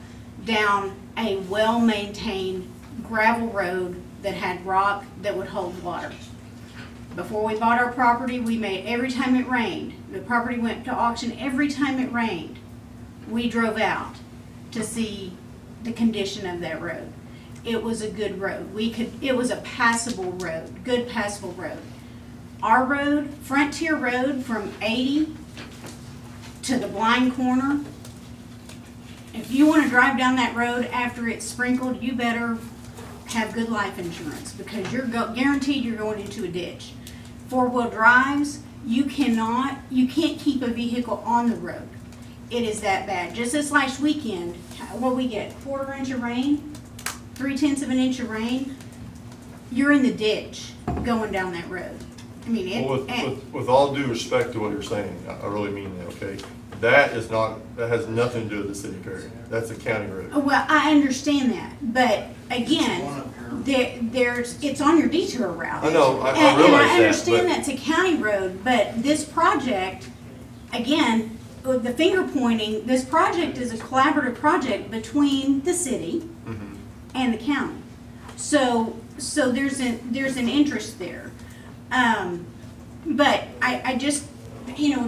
down a well-maintained gravel road that had rock that would hold water. Before we bought our property, we made, every time it rained, the property went to auction every time it rained. We drove out to see the condition of that road. It was a good road. It was a passable road, good passable road. Our road, Frontier Road from 80 to the blind corner, if you want to drive down that road after it's sprinkled, you better have good life insurance, because you're guaranteed you're going into a ditch. Four-wheel drives, you can't keep a vehicle on the road. It is that bad. Just this last weekend, what we get, 1/4 inch of rain, 3/10 of an inch of rain, you're in the ditch going down that road. I mean, Well, with all due respect to what you're saying, I really mean that, okay? That has nothing to do with the city of Perry. That's a county road. well, I understand that, but again, it's on your detour route. I know, I And realize I that, understand but- that's a county road, but this project, again, with the finger pointing, this project is a collaborative project between the city Mhm. and the county. So there's an interest there. But I just,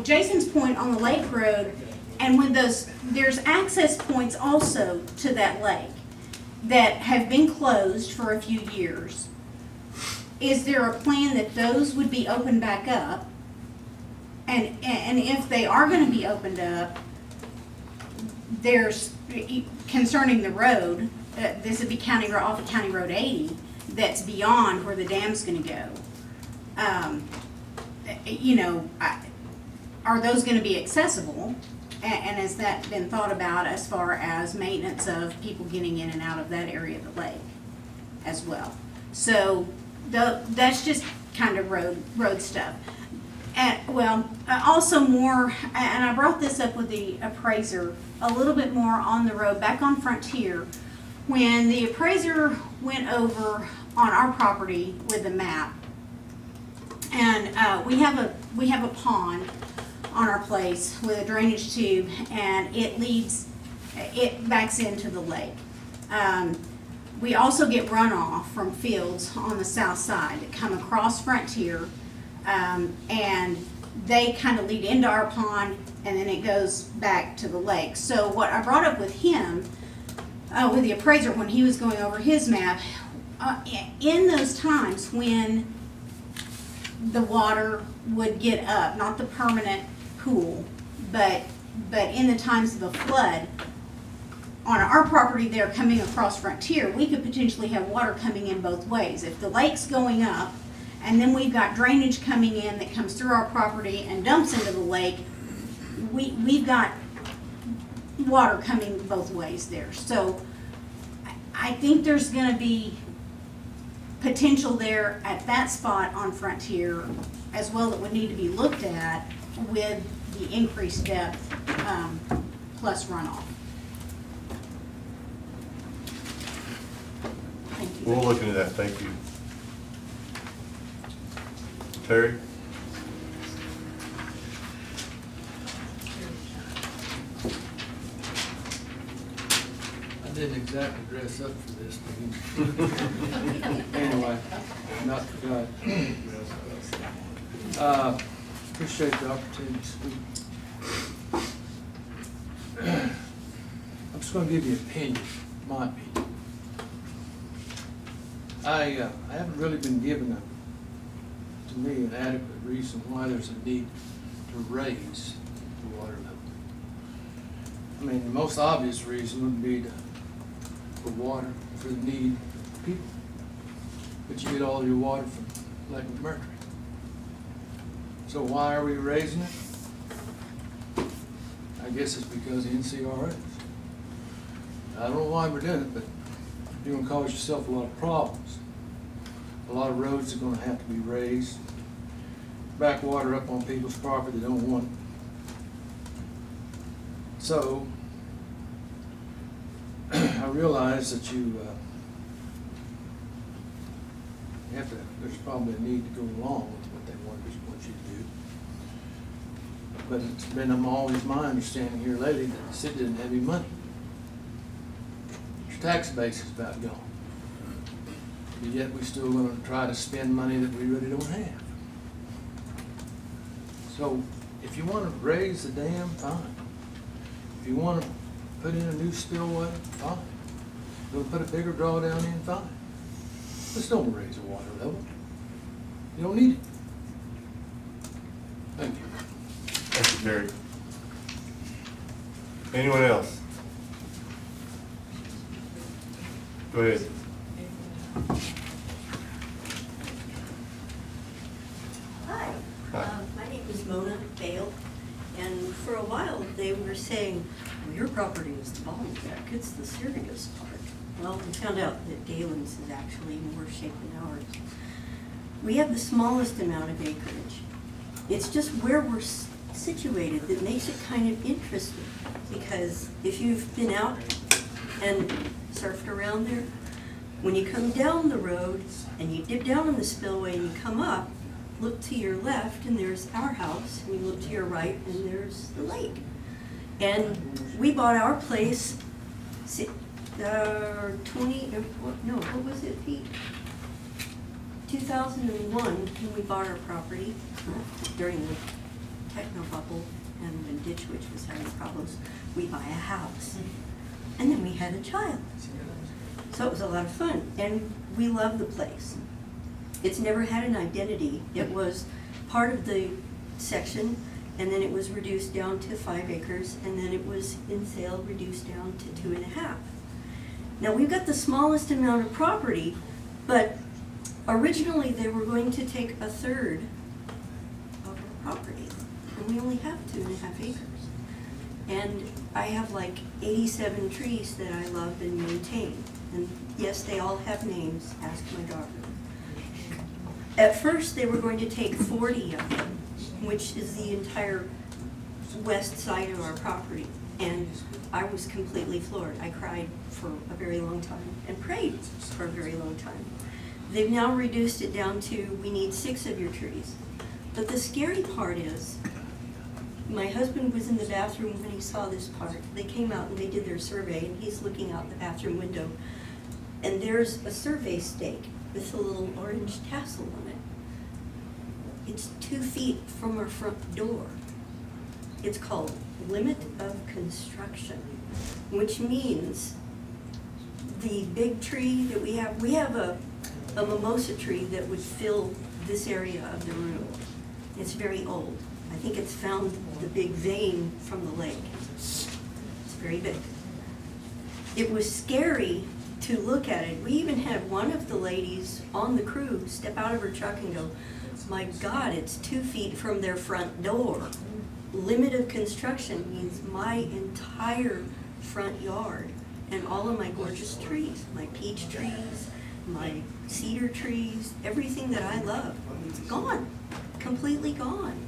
Jason's point on the lake road, and when there's access points also to that lake that have been closed for a few years. Is there a plan that those would be opened back up? And if they are gonna be opened up, there's, concerning the road, this would be off of County Road 80, that's beyond where the dam's gonna go. Are those gonna be accessible? And has that been thought about as far as maintenance of people getting in and out of that area of the lake as well? So that's just kind of road stuff. And also more, and I brought this up with the appraiser, a little bit more on the road, back on Frontier. When the appraiser went over on our property with the map, and we have a pond on our place with a drainage tube, and it backs into the lake. We also get runoff from fields on the south side that come across Frontier, and they kind of lead into our pond, and then it goes back to the lake. So what I brought up with him, with the appraiser when he was going over his map, in those times when the water would get up, not the permanent pool, but in the times of a flood, on our property there coming across Frontier, we could potentially have water coming in both ways. If the lake's going up, and then we've got drainage coming in that comes through our property and dumps into the lake, we've got water coming both ways there. So I think there's gonna be potential there at that spot on Frontier as well that would need to be looked at with the increased depth, plus runoff. Thank you. We'll look into that, thank you. Terry? I didn't exactly dress up for this thing. Anyway, not forgot. Appreciate the opportunity to speak. I'm just gonna give you an opinion, my opinion. I haven't really been given to me an adequate reason why there's a need to raise the water level. I mean, the most obvious reason would be for water, for the need of people. But you get all your water from Lake McMurtry. So why are we raising it? I guess it's because of NCRS. I don't know why we're doing it, but you're gonna cause yourself a lot of problems. A lot of roads are gonna have to be raised. Back water up on people's property they don't want it. So, I realize that there's probably a need to go along with what they want you to do. But it's been always my understanding here lately that the city didn't have any money. Your tax base is about gone. But yet we still gonna try to spend money that we really don't have. So, if you wanna raise the dam, fine. If you wanna put in a new spillway, fine. If you wanna put a bigger drawdown in, fine. Just don't raise the water level. You don't need it. Thank you. Thank you, Terry. Anyone else? Go ahead. Hi. Hi. My name is Mona Bale, and for a while they were saying, well, your property is the bottleneck, it's the serious part. Well, we found out that Galen's is actually in worse shape than ours. We have the smallest amount of acreage. It's just where we're situated that makes it kind of interesting, because if you've been out and surfed around there, when you come down the road and you dip down in the spillway and you come up, look to your left and there's our house, and you look to your right and there's the lake. And we bought our place 2001, when we bought our property during the techno bubble, and when Ditch Witch was having problems, we buy a house. And then we had a child. So it was a lot of fun, and we love the place. It's never had an identity. It was part of the section, and then it was reduced down to 5 acres, and then it was in sale reduced down to 2.5. Now we've got the smallest amount of property, but originally they were going to take 1/3 of our property, and we only have 2.5 acres. And I have like 87 trees that I love and maintain. And yes, they all have names, ask my daughter. At first, they were going to take 40 of them, which is the entire west side of our property. And I was completely floored. I cried for a very long time and prayed for a very long time. They've now reduced it down to, we need 6 of your trees. But the scary part is, my husband was in the bathroom when he saw this part. They came out and they did their survey, and he's looking out the bathroom window. And there's a survey stake with a little orange tassel on it. It's 2 feet from our front door. It's called limit of construction, which means the big tree that we have a a mimosa tree that would fill this area of the room. It's very old. I think it's found the big vein from the lake. It's very big. It was scary to look at it. We even had one of the ladies on the crew step out of her truck and go, my God, it's 2 feet from their front door. Limit of construction means my entire front yard and all of my gorgeous trees, my peach trees, my cedar trees, everything that I love, it's gone, completely gone.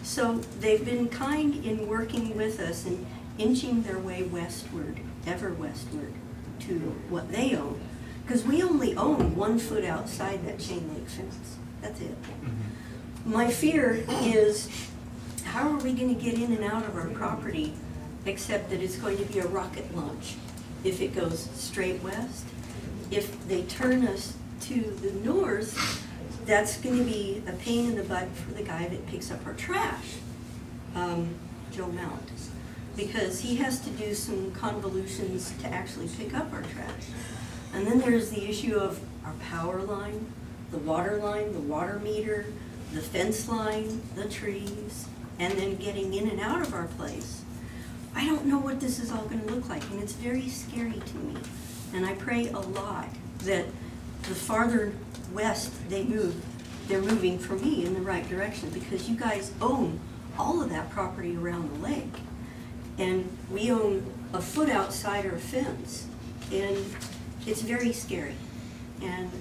So they've been kind in working with us and inching their way westward, ever westward, to what they own. Because we only own 1 foot outside that chain link fence. That's it. My fear is, how are we going to get in and out of our property, except that it's going to be a rocket launch if it goes straight west? If they turn us to the north, that's going to be a pain in the butt for the guy that picks up our trash, Joe Mount, because he has to do some convolutions to actually pick up our trash. And then there's the issue of our power line, the water meter, the fence line, the trees, and then getting in and out of our place. I don't know what this is all going to look like, and it's very scary to me. And I pray a lot that the farther west they move, they're moving for me in the right direction, because you guys own all of that property around the lake. And we own a foot outside our fence, and it's very scary. And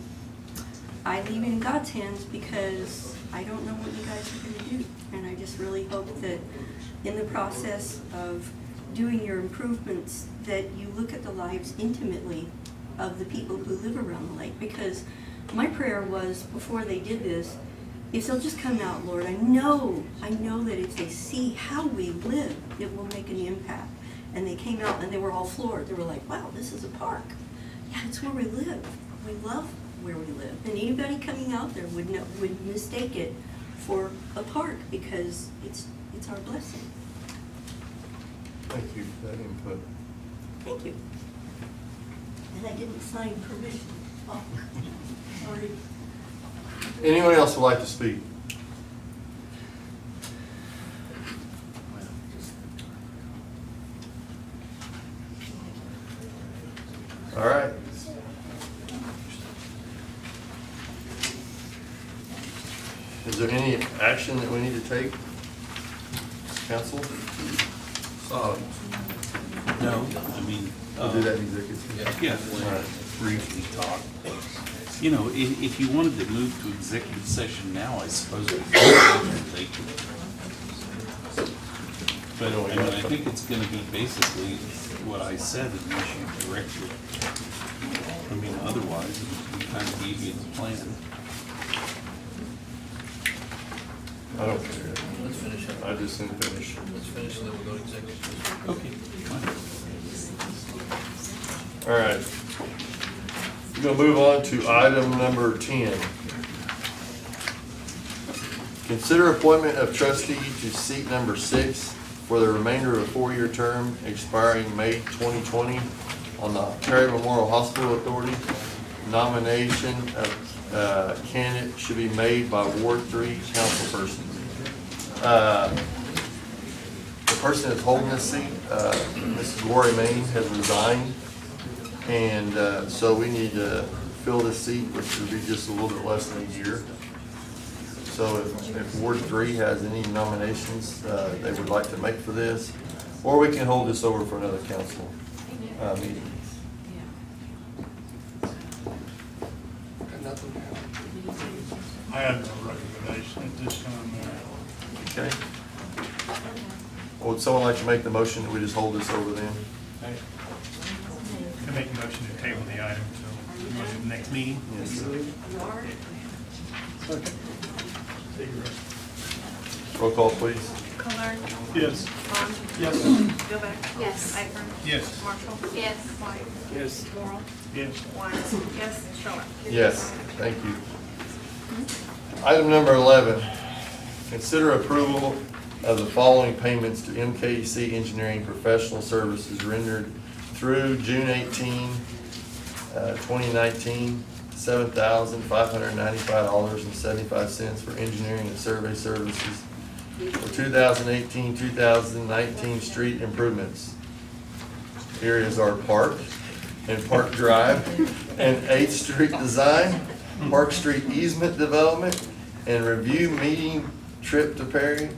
I leave it in God's hands, because I don't know what you guys are going to do. And I just really hope that in the process of doing your improvements, that you look at the lives intimately of the people who live around the lake. Because my prayer was, before they did this, if they'll just come out, Lord, I know that if they see how we live, it will make an impact. And they came out and they were all floored. They were like, wow, this is a park. Yeah, it's where we live. We love where we live. And anybody coming out there would mistake it for a park, because it's our blessing. Thank you for that input. Thank you. And I didn't sign permission. Oh, sorry. Anyone else would like to speak? All right. Is there any action that we need to take, council? No, I mean. We'll do that in executive. Yeah, All right. briefly talk. You know, if you wanted to move to executive session now, I suppose we could take it. But I mean, I think it's gonna be basically what I said, unless you correct it. I mean, otherwise, we kind of gave you the plan. I don't care. Let's finish up. I just didn't finish. Let's finish, and then we'll go to executive session. Okay, fine. All right. We're gonna move on to item number 10. Consider appointment of trustee to seat number 6 for the remainder of a 4-year term expiring May 2020 on the Perry Memorial Hospital Authority. Nomination of candidate should be made by Ward 3 councilperson. The person that's holding this seat, Mrs. Gloria Main, has resigned. And so we need to fill this seat, which would be just a little bit less than a year. So if Ward 3 has any nominations they would like to make for this, or we can hold this over for another council meeting. I have no recommendation at this time, Mayor. Okay. Would someone like to make the motion that we just hold this over then? I make a motion to table the item until the next meeting. Yes, sir. Roll call, please. Kohler? Yes. Vaughn? Yes. Gilbeck? Yes. Iker? Yes. Marshall? Yes. White? Yes. Morrow? Yes. Wise? Yes. Schiller? Yes, thank you. Item number 11, consider approval of the following payments to MKC Engineering professional services rendered through June 18, 2019. $7,595.75 for engineering and survey services for 2018-2019 street improvements. Here is our park and Park Drive and 8th Street design, Park Street easement development, and review meeting trip to Perry,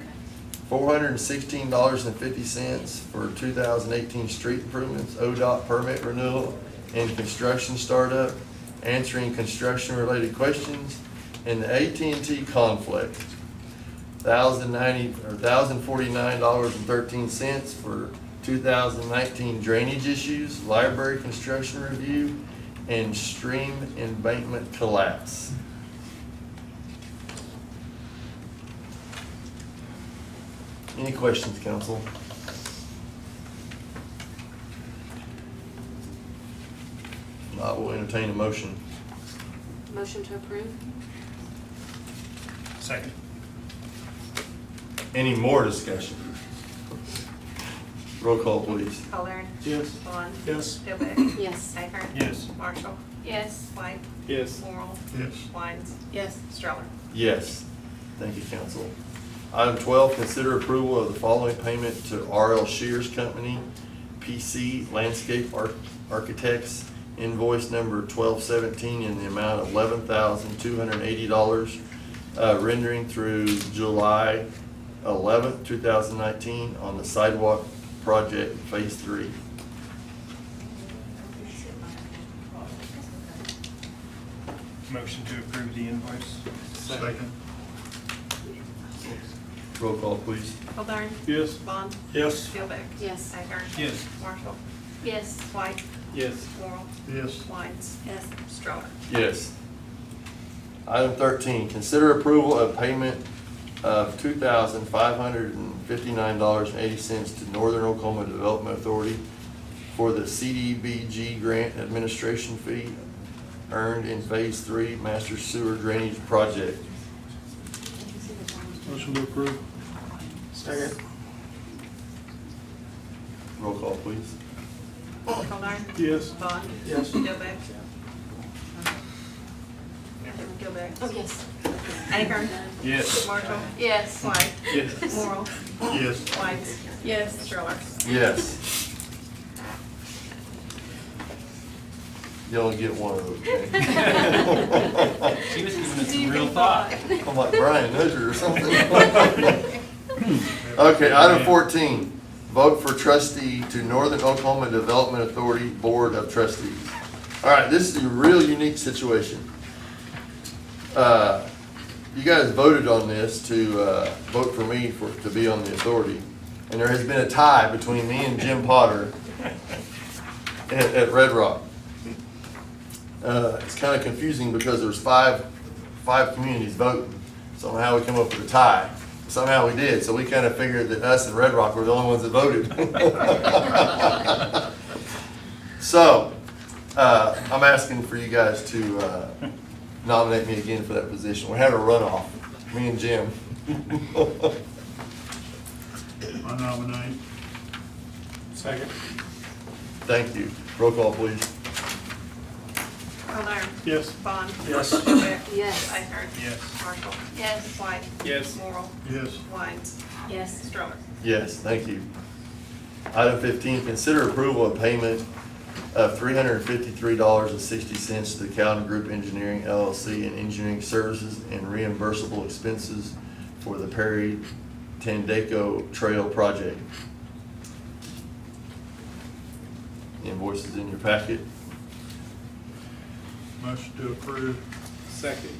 $416.50 for 2018 street improvements, ODOT permit renewal and construction startup, answering construction-related questions, and the AT&T conflict, $1,049.13 for 2019 drainage issues, library construction review, and stream embankment collapse. Any questions, council? I will entertain a motion. Motion to approve? Second. Any more discussion? Roll call, please. Colern. Yes. Vaughn. Yes. Philbeck. Yes. Ahern. Yes. Marshall. Yes. White. Yes. Morrow. Yes. Wines. Yes. Stroller. Yes. Thank you, council. Item 12, consider approval of the following payment to R.L. Shears Company, PC Landscape Architects, invoice number 1217 in the amount of $11,280, rendering through July 11th, 2019 on the sidewalk project Phase 3. Motion to approve the invoice. Second. Roll call, please. Colern. Yes. Vaughn. Yes. Philbeck. Yes. Ahern. Yes. Marshall. Yes. White. Yes. Morrow. Yes. Wines. Yes. Stroller. Yes. Item 13, consider approval of payment of $2,559.80 to Northern Oklahoma Development Authority for the CDBG grant administration fee earned in Phase 3 Master Sewer Drainage Project. Motion to approve. Second. Roll call, please. Colern. Yes. Vaughn. Yes. Philbeck. Philbeck. Oh, yes. Ahern. Yes. Marshall. Yes. White. Yes. Morrow. Yes. Wines. Yes. Stroller. Yes. You only get one of those, okay? She was giving it some real thought. I'm like Brian Nudger or something. Okay, item 14, vote for trustee to Northern Oklahoma Development Authority Board of Trustees. All right, this is a real unique situation. You guys voted on this to vote for me to be on the authority, and there has been a tie between me and Jim Potter at Red Rock. It's kind of confusing because there's five communities voting. Somehow we come up with a tie. Somehow we did, so we kind of figured that us and Red Rock were the only ones that voted. So, I'm asking for you guys to nominate me again for that position. We're having a runoff, me and Jim. I nominate. Second. Thank you. Roll call, please. Colern. Yes. Vaughn. Yes. Philbeck. Yes. Ahern. Yes. Marshall. Yes. White. Yes. Morrow. Yes. Wines. Yes. Stroller. Yes, thank you. Item 15, consider approval of payment of $353.60 to the Cowden Group Engineering LLC and engineering services and reimbursable expenses for the Perry Tandaco Trail project. Invoices in your packet. Motion to approve. Second.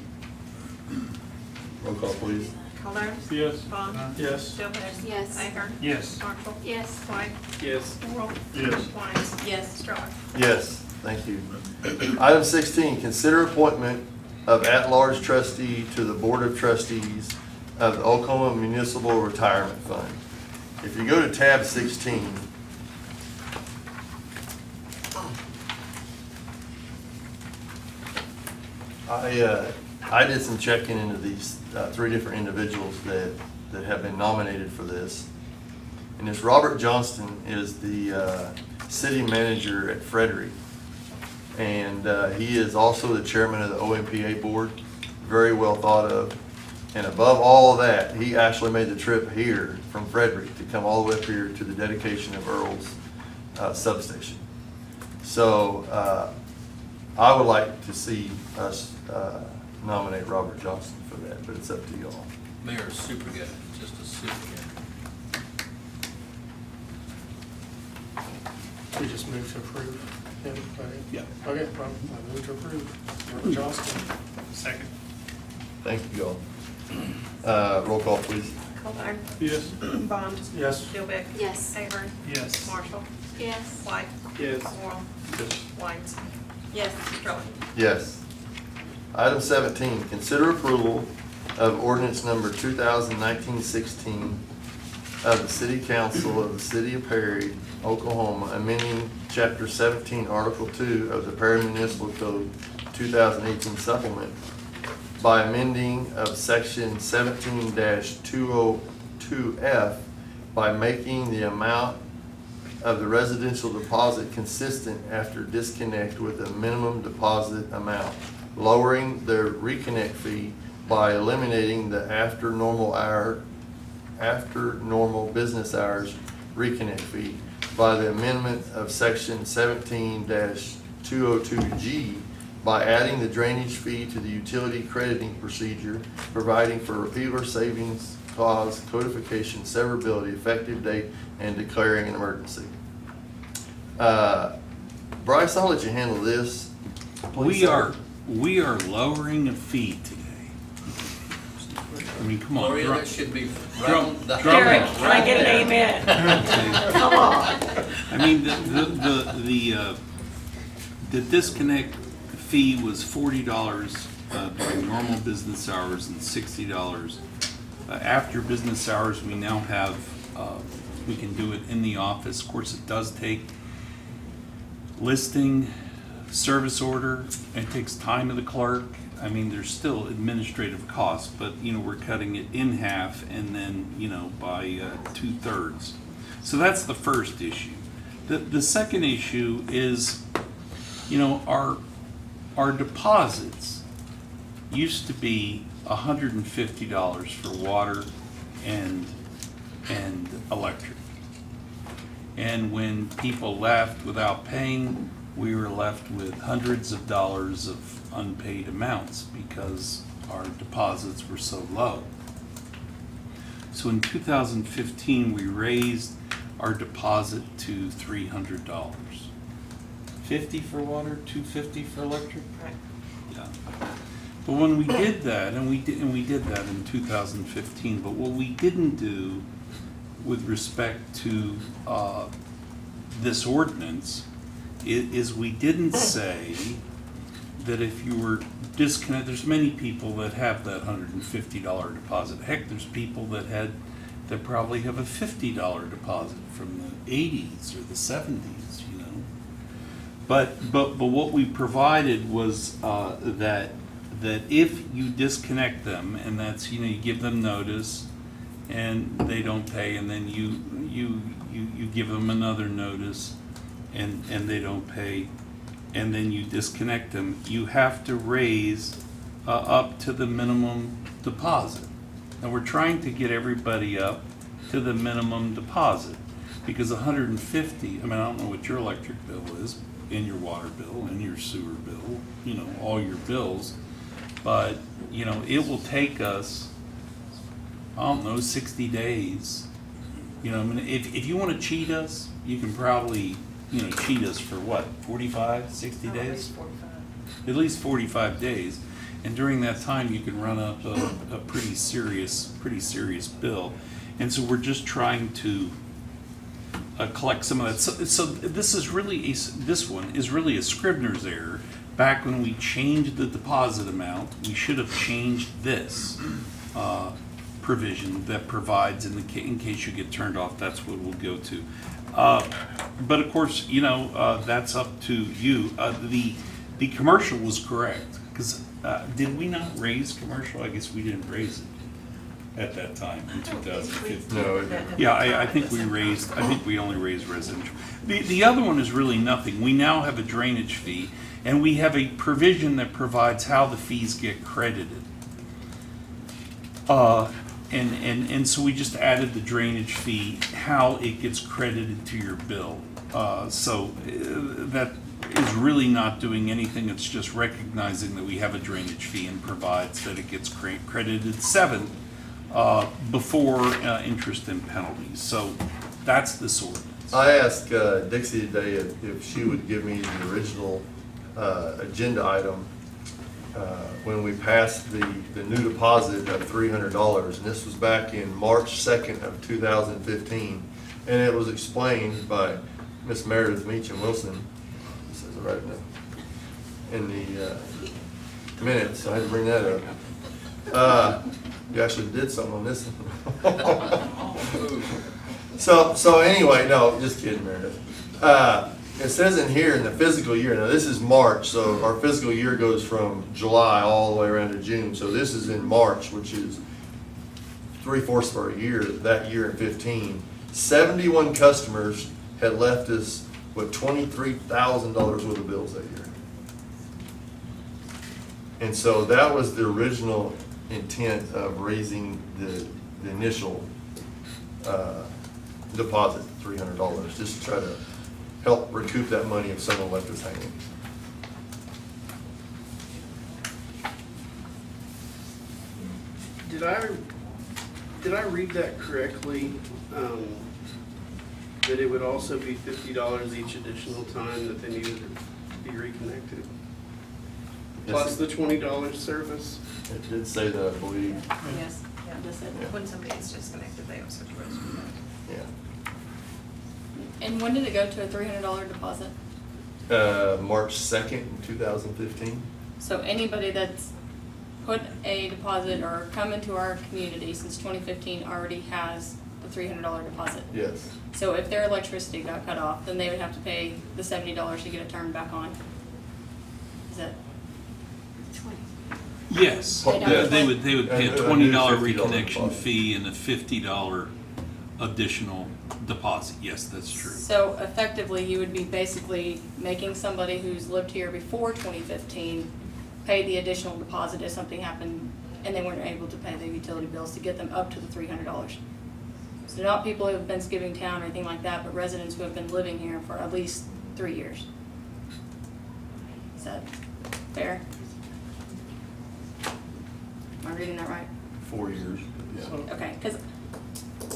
Roll call, please. Colern. Yes. Vaughn. Yes. Philbeck. Yes. Ahern. Yes. Marshall. Yes. White. Yes. Morrow. Yes. Wines. Yes. Stroller. Yes, thank you. Item 16, consider appointment of at-large trustee to the Board of Trustees of the Oklahoma Municipal Retirement Fund. If you go to tab 16, I did some checking into these three different individuals that have been nominated for this. And this Robert Johnston is the city manager at Frederick. And he is also the chairman of the OMPA board, very well thought of. And above all of that, he actually made the trip here from Frederick to come all the way up here to the dedication of Earl's substation. So I would like to see us nominate Robert Johnson for that, but it's up to y'all. Mayor is super good, just a super good. We just move to approve him, right? Yeah. Okay, well, I move to approve Robert Johnston. Second. Thank you all. Roll call, please. Kolar. Yes. Bond. Yes. Philbeck. Yes. Avon. Yes. Marshall. Yes. White. Yes. Oral. White. Yes. Stroller. Yes. Item 17, consider approval of ordinance number 2019-16 of the City Council of the City of Perry, Oklahoma, amending Chapter 17, Article 2 of the Perry Municipal Code 2018 supplement by amending of Section 17-202F by making the amount of the residential deposit consistent after disconnect with a minimum deposit amount, lowering the reconnect fee by eliminating the after normal business hours reconnect fee by the amendment of Section 17-202G by adding the drainage fee to the utility crediting procedure, providing for repealer savings clause, codification, severability, effective date, and declaring an emergency. Bryce, I'll let you handle this. Please, sir. We are lowering a fee today. I mean, come on. Gloria, drum- that should be drum- right on the. drum Eric, roll. can I get an amen? Come on. I mean, the disconnect fee was $40 during normal business hours and $60 after business hours. We now have, we can do it in the office. Of course, it does take listing, service order, it takes time of the clerk. I mean, there's still administrative costs, but, you know, we're cutting it in half and then, you know, by 2/3. So that's the first issue. The second issue is, you know, our deposits used to be $150 for water and electric. And when people left without paying, we were left with hundreds of dollars of unpaid amounts because our deposits were so low. So in 2015, we raised our deposit to $300. 50 for water, $250 for electric? Right. Yeah. But when we did that, and we did that in 2015, but what we didn't do with respect to this ordinance is we didn't say that if you were disconnected, there's many people that have that $150 deposit. Heck, there's people that probably have a $50 deposit from the 80s or the 70s, you know. But what we provided was that if you disconnect them, and that's, you know, you give them notice and they don't pay, and then you give them another notice and they don't pay, and then you disconnect them, you have to raise up to the minimum deposit. Now, we're trying to get everybody up to the minimum deposit, because 150, I mean, I don't know what your electric bill is, and your water bill, and your sewer bill, you know, all your bills, but, you know, it will take us, I don't know, 60 days. You know, I mean, if you want to cheat us, you can probably, you know, cheat us for what, 45, 60 days? At least 45. At least 45 days. And during that time, you can run up a pretty serious bill. And so we're just trying to collect some of that. So this is really, this one is really a Scribner's error. Back when we changed the deposit amount, we should have changed this provision that provides in case you get turned off, that's what we'll go to. But of course, you know, that's up to you. The commercial was correct, because did we not raise commercial? I guess we didn't raise it at that time in 2015. No. Yeah, I think we only raised residential. The other one is really nothing. We now have a drainage fee, And we have a provision that provides how the fees get credited. And so we just added the drainage fee, how it gets credited to your bill. That is really not doing anything, it's just recognizing that we have a drainage fee and provides that it gets credited seventh before interest and penalties. So that's this ordinance. I asked Dixie today if she would give me the original agenda item when we passed the new deposit of $300, and this was back in March 2nd of 2015, and it was explained by Miss Meredith Meacham Wilson. This is right in the minutes. I had to bring that up. You actually did something on this. So anyway, no, just kidding, Meredith. It says in here in the fiscal year, now this is March, so our fiscal year goes from July all the way around to June. So this is in March, which is 3/4 of our year, that year in 15. 71 customers had left us with $23,000 worth of bills that year. And so that was the original intent of raising the initial deposit, $300, just to try to help recoup that money if someone left us hanging. Did I read that correctly? That it would also be $50 each additional time that they needed to be reconnected? Plus the $20 service? It did say that, I believe. Yes, yeah, just said when somebody is disconnected, they also have to raise it. Yeah. And when did it go to a $300 deposit? March 2nd, 2015. So anybody that's put a deposit or come into our community since 2015 already has the $300 deposit. Yes. So if their electricity got cut off, then they would have to pay the $70 to get it turned back on. Is that? Yes, They don't. they would pay a And a $20 new $50 reconnection deposit. fee and a $50 additional deposit. Yes, that's true. So effectively, you would be basically making somebody who's lived here before 2015 pay the additional deposit if something happened and they weren't able to pay their utility bills to get them up to the $300. So not people who have been skipping town or anything like that, but residents who have been living here for at least 3 years. Is that fair? Am I reading that right? 4 years, yeah. Okay, because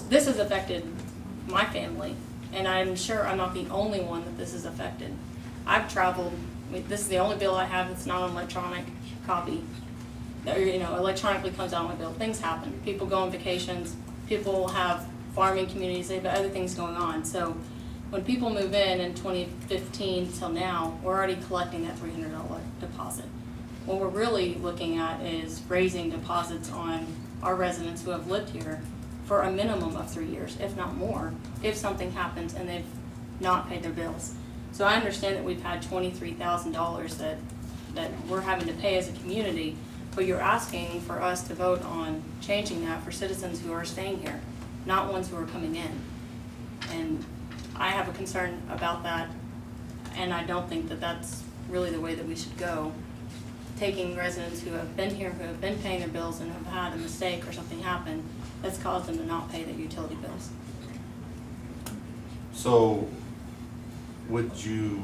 this has affected my family, and I'm sure I'm not the only one that this has affected. I've traveled, this is the only bill I have that's not an electronic copy. Or, electronically comes out on my bill. Things happen. People go on vacations. People have farming communities. They've got other things going on. So when people move in 2015 till now, we're already collecting that $300 deposit. What we're really looking at is raising deposits on our residents who have lived here for a minimum of 3 years, if not more, if something happens and they've not paid their bills. So I understand that we've had $23,000 that we're having to pay as a community, but you're asking for us to vote on changing that for citizens who are staying here, not ones who are coming in. And I have a concern about that, and I don't think that that's really the way that we should go. Taking residents who have been here, who have been paying their bills and have had a mistake or something happen that's caused them to not pay their utility bills. So would you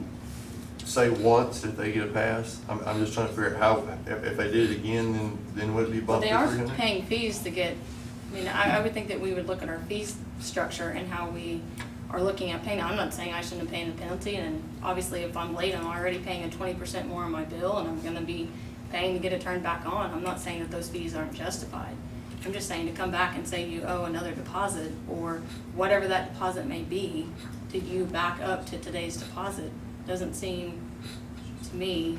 say once if they get a pass? I'm just trying to figure out how, if they did it again, then would it be But bumped they to are 300? paying fees to get, I would think that we would look at our fees structure and how we are looking at paying. I'm not saying I shouldn't have paid the penalty, and obviously if I'm late, I'm already paying a 20% more on my bill, and I'm gonna be paying to get it turned back on. I'm not saying that those fees aren't justified. I'm just saying to come back and say you owe another deposit, or whatever that deposit may be, to you back up to today's deposit, doesn't seem to me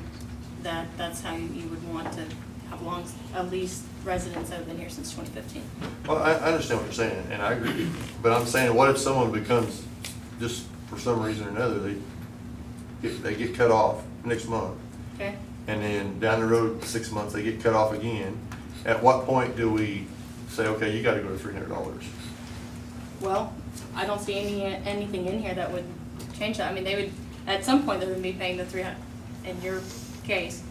that that's how you would want to have at least residents that have been here since 2015. Well, I understand what you're saying, and I agree. But I'm saying, what if someone becomes, just for some reason or another, they get cut off next month? Okay. And then down the road, 6 months, they get cut off again. At what point do we say, okay, you gotta go to $300? Well, I don't see anything in here that would change that. I mean, they would, at some point, they would be paying the in your case,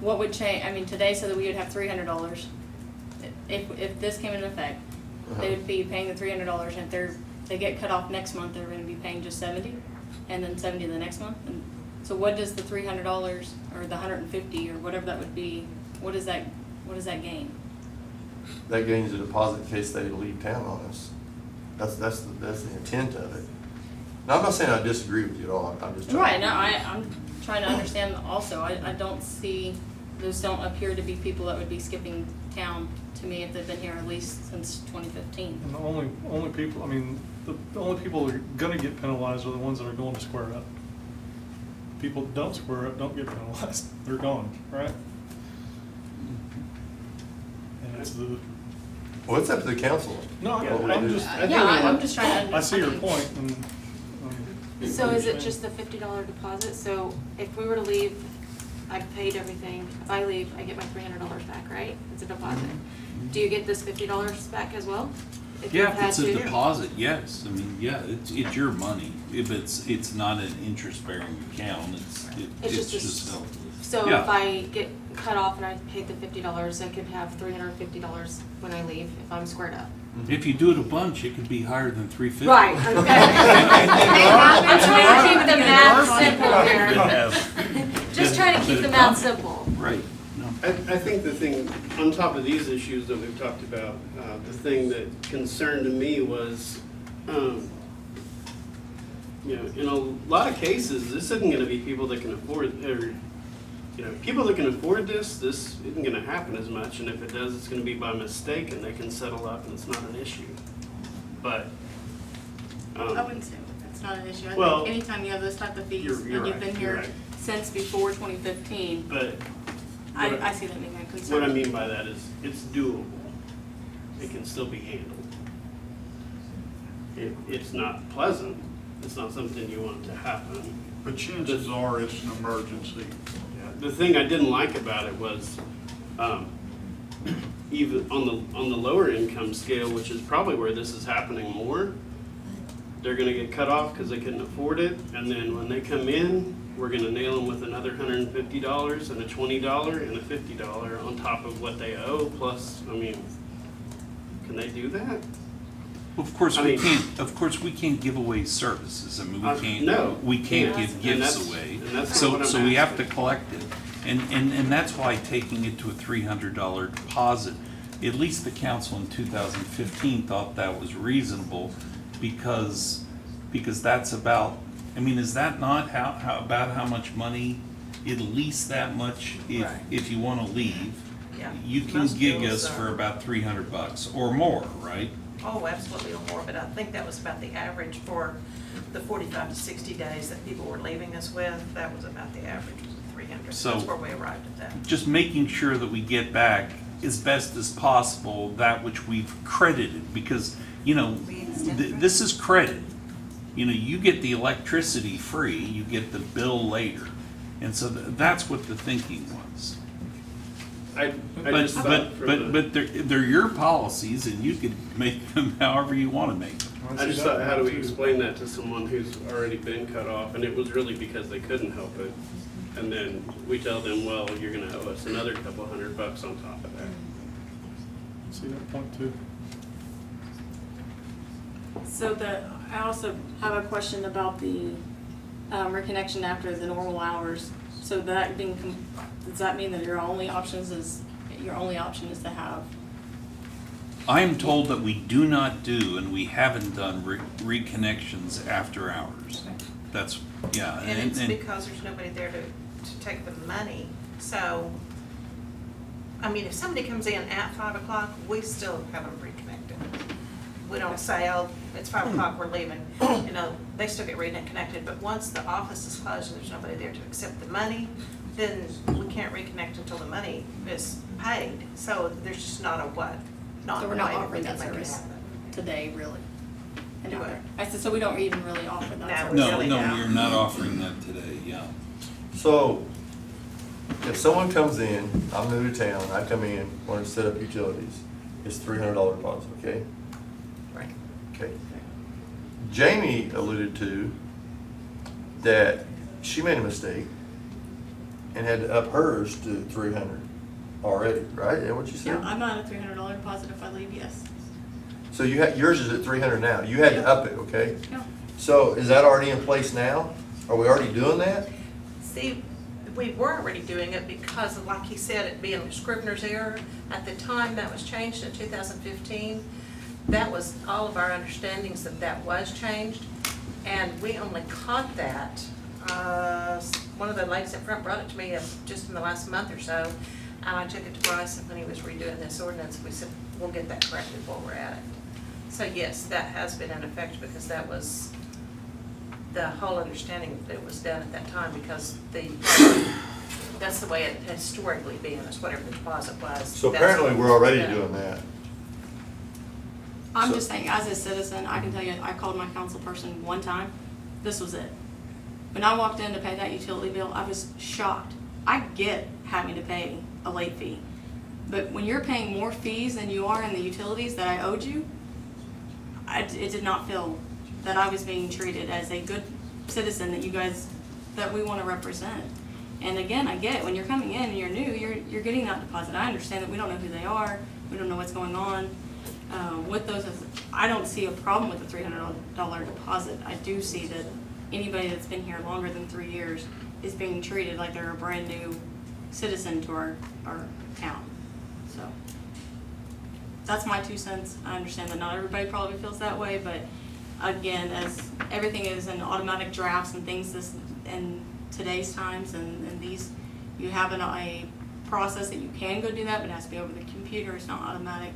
what would change, I mean, today said that we would have $300. If this came into effect, they would be paying the $300, and if they get cut off next month, they're gonna be paying just 70, and then 70 the next month. And so what does the $300 or the 150 or whatever that would be, what does that gain? That gains a deposit in case they leave town on us. That's the intent of it. Now, I'm not saying I disagree with you at all, I'm just trying. Right, no, I'm trying to understand also, I don't see, those don't appear to be people that would be skipping town to me if they've been here at least since 2015. And the only people, I mean, the only people that are gonna get penalized are the ones that are going to square up. People that don't square up don't get penalized, they're gone, right? And it's the. Well, it's up to the council. No, I'm just trying to understand. I see your point, and. So is it just the $50 deposit? So if we were to leave, I've paid everything. If I leave, I get my $300 back, right? It's a deposit. Do you get this $50 back as well? If Yeah, you've if had it's a to? deposit, yes. I mean, yeah, it's your money. If it's not an interest-bearing account, it's just. So Yeah. if I get cut off and I paid the $50, I could have $350 when I leave if I'm squared up. If you do it a bunch, it could be higher than 350. Right. I'm trying to keep the math simple here. Just trying to keep the math simple. Right. No. I think the thing, on top of these issues that we've talked about, the thing that concerned me was, in a lot of cases, this isn't gonna be people that can afford, or, people that can afford this isn't gonna happen as much, and if it does, it's gonna be by mistake, and they can settle up, and it's not an issue. But, I wouldn't say it's not an issue. I Well, think anytime you have this type of fees, you're and you've right, been you're here right. since before 2015, but. I see that being a concern. What I mean by that is, it's doable. It can still be handled. It's not pleasant, it's not something you want to happen. But chances are it's an emergency. The thing I didn't like about it was, even on the lower income scale, which is probably where this is happening more, they're gonna get cut off because they couldn't afford it, and then when they come in, we're gonna nail them with another $150 and a $20 and a $50 on top of what they owe, plus, I mean, can they do that? Of course, I we mean- can't, give away services. I mean, no, we can't can't. give And gifts that's- away. and that's So, what I'm so we have to asking. collect it. And that's why taking it to a $300 deposit, at least the council in 2015 thought that was reasonable because that's about, I mean, is that not about how much money, at least that much, Right. if you wanna leave? Yeah. You can Most gig bills us for are- about $300 or more, right? Oh, absolutely or more, but I think that was about the average for the 45 to 60 days that people were leaving us with. That was about the average, was 300. So- That's where we arrived at that. Just making sure that we get back as best as possible that which we've credited, because, this is credit. You get the electricity free, you get the bill later. And so that's what the thinking was. I But, just thought for the- but they're your policies and you could make them however you want to make them. I just thought, how do we explain that to someone who's already been cut off, and it was really because they couldn't help it? And then we tell them, well, you're gonna owe us another couple $100 on top of that. See that point too. So I also have a question about the reconnection after the normal hours. So that does that mean that your only option is to have? I am told that we do not do and we haven't done reconnections after hours. That's, yeah. And it's because there's nobody there to take the money. So, I mean, if somebody comes in at 5 o'clock, we still have them reconnected. We don't say, oh, it's 5 o'clock, we're leaving. They still get reconnected, but once the office is closed and there's nobody there to accept the money, then we can't reconnect until the money is paid. So there's just not a what, not So a we're way not that we offering can that make it service happen. today, really? Do it. I said, so we don't even really offer that No, service? we No, really no, don't. we're not offering that today, yeah. So, if someone comes in, I'm new to town, I come in, want to set up utilities, it's $300 deposit, okay? Right. Okay. Jamie alluded to that she made a mistake and had to up hers to 300 already, right? Is that what you said? I'm not a $300 deposit if I leave, yes. So you had, yours is at 300 now. You had to up it, okay? Yeah. So is that already in place now? Are we already doing that? See, we were already doing it because, like he said, it being Scrivener's error. At the time that was changed in 2015, that was all of our understandings that that was changed. And we only caught that, one of the ladies up front brought it to me just in the last month or so. And I took it to Bryce, and when he was redoing this ordinance, we said, we'll get that corrected while we're at it. So yes, that has been in effect because that was the whole understanding that it was done at that time because that's the way it historically been, is whatever the deposit was. So that's apparently what we're was already done. doing that. I'm So- just saying, as a citizen, I can tell you, I called my council person one time. This was it. When I walked in to pay that utility bill, I was shocked. I get having to pay a late fee. But when you're paying more fees than you are in the utilities that I owed you, it did not feel that I was being treated as a good citizen that we want to represent. And again, I get it. When you're coming in and you're new, you're getting that deposit. I understand that we don't know who they are. We don't know what's going on. With those, I don't see a problem with the $300 deposit. I do see that anybody that's been here longer than 3 years is being treated like they're a brand new citizen to our town. So that's my 2 cents. I understand that not everybody probably feels that way, but again, as everything is in automatic drafts and things in today's times and these, you have a process that you can go do that, but it has to be over the computer. It's not automatic.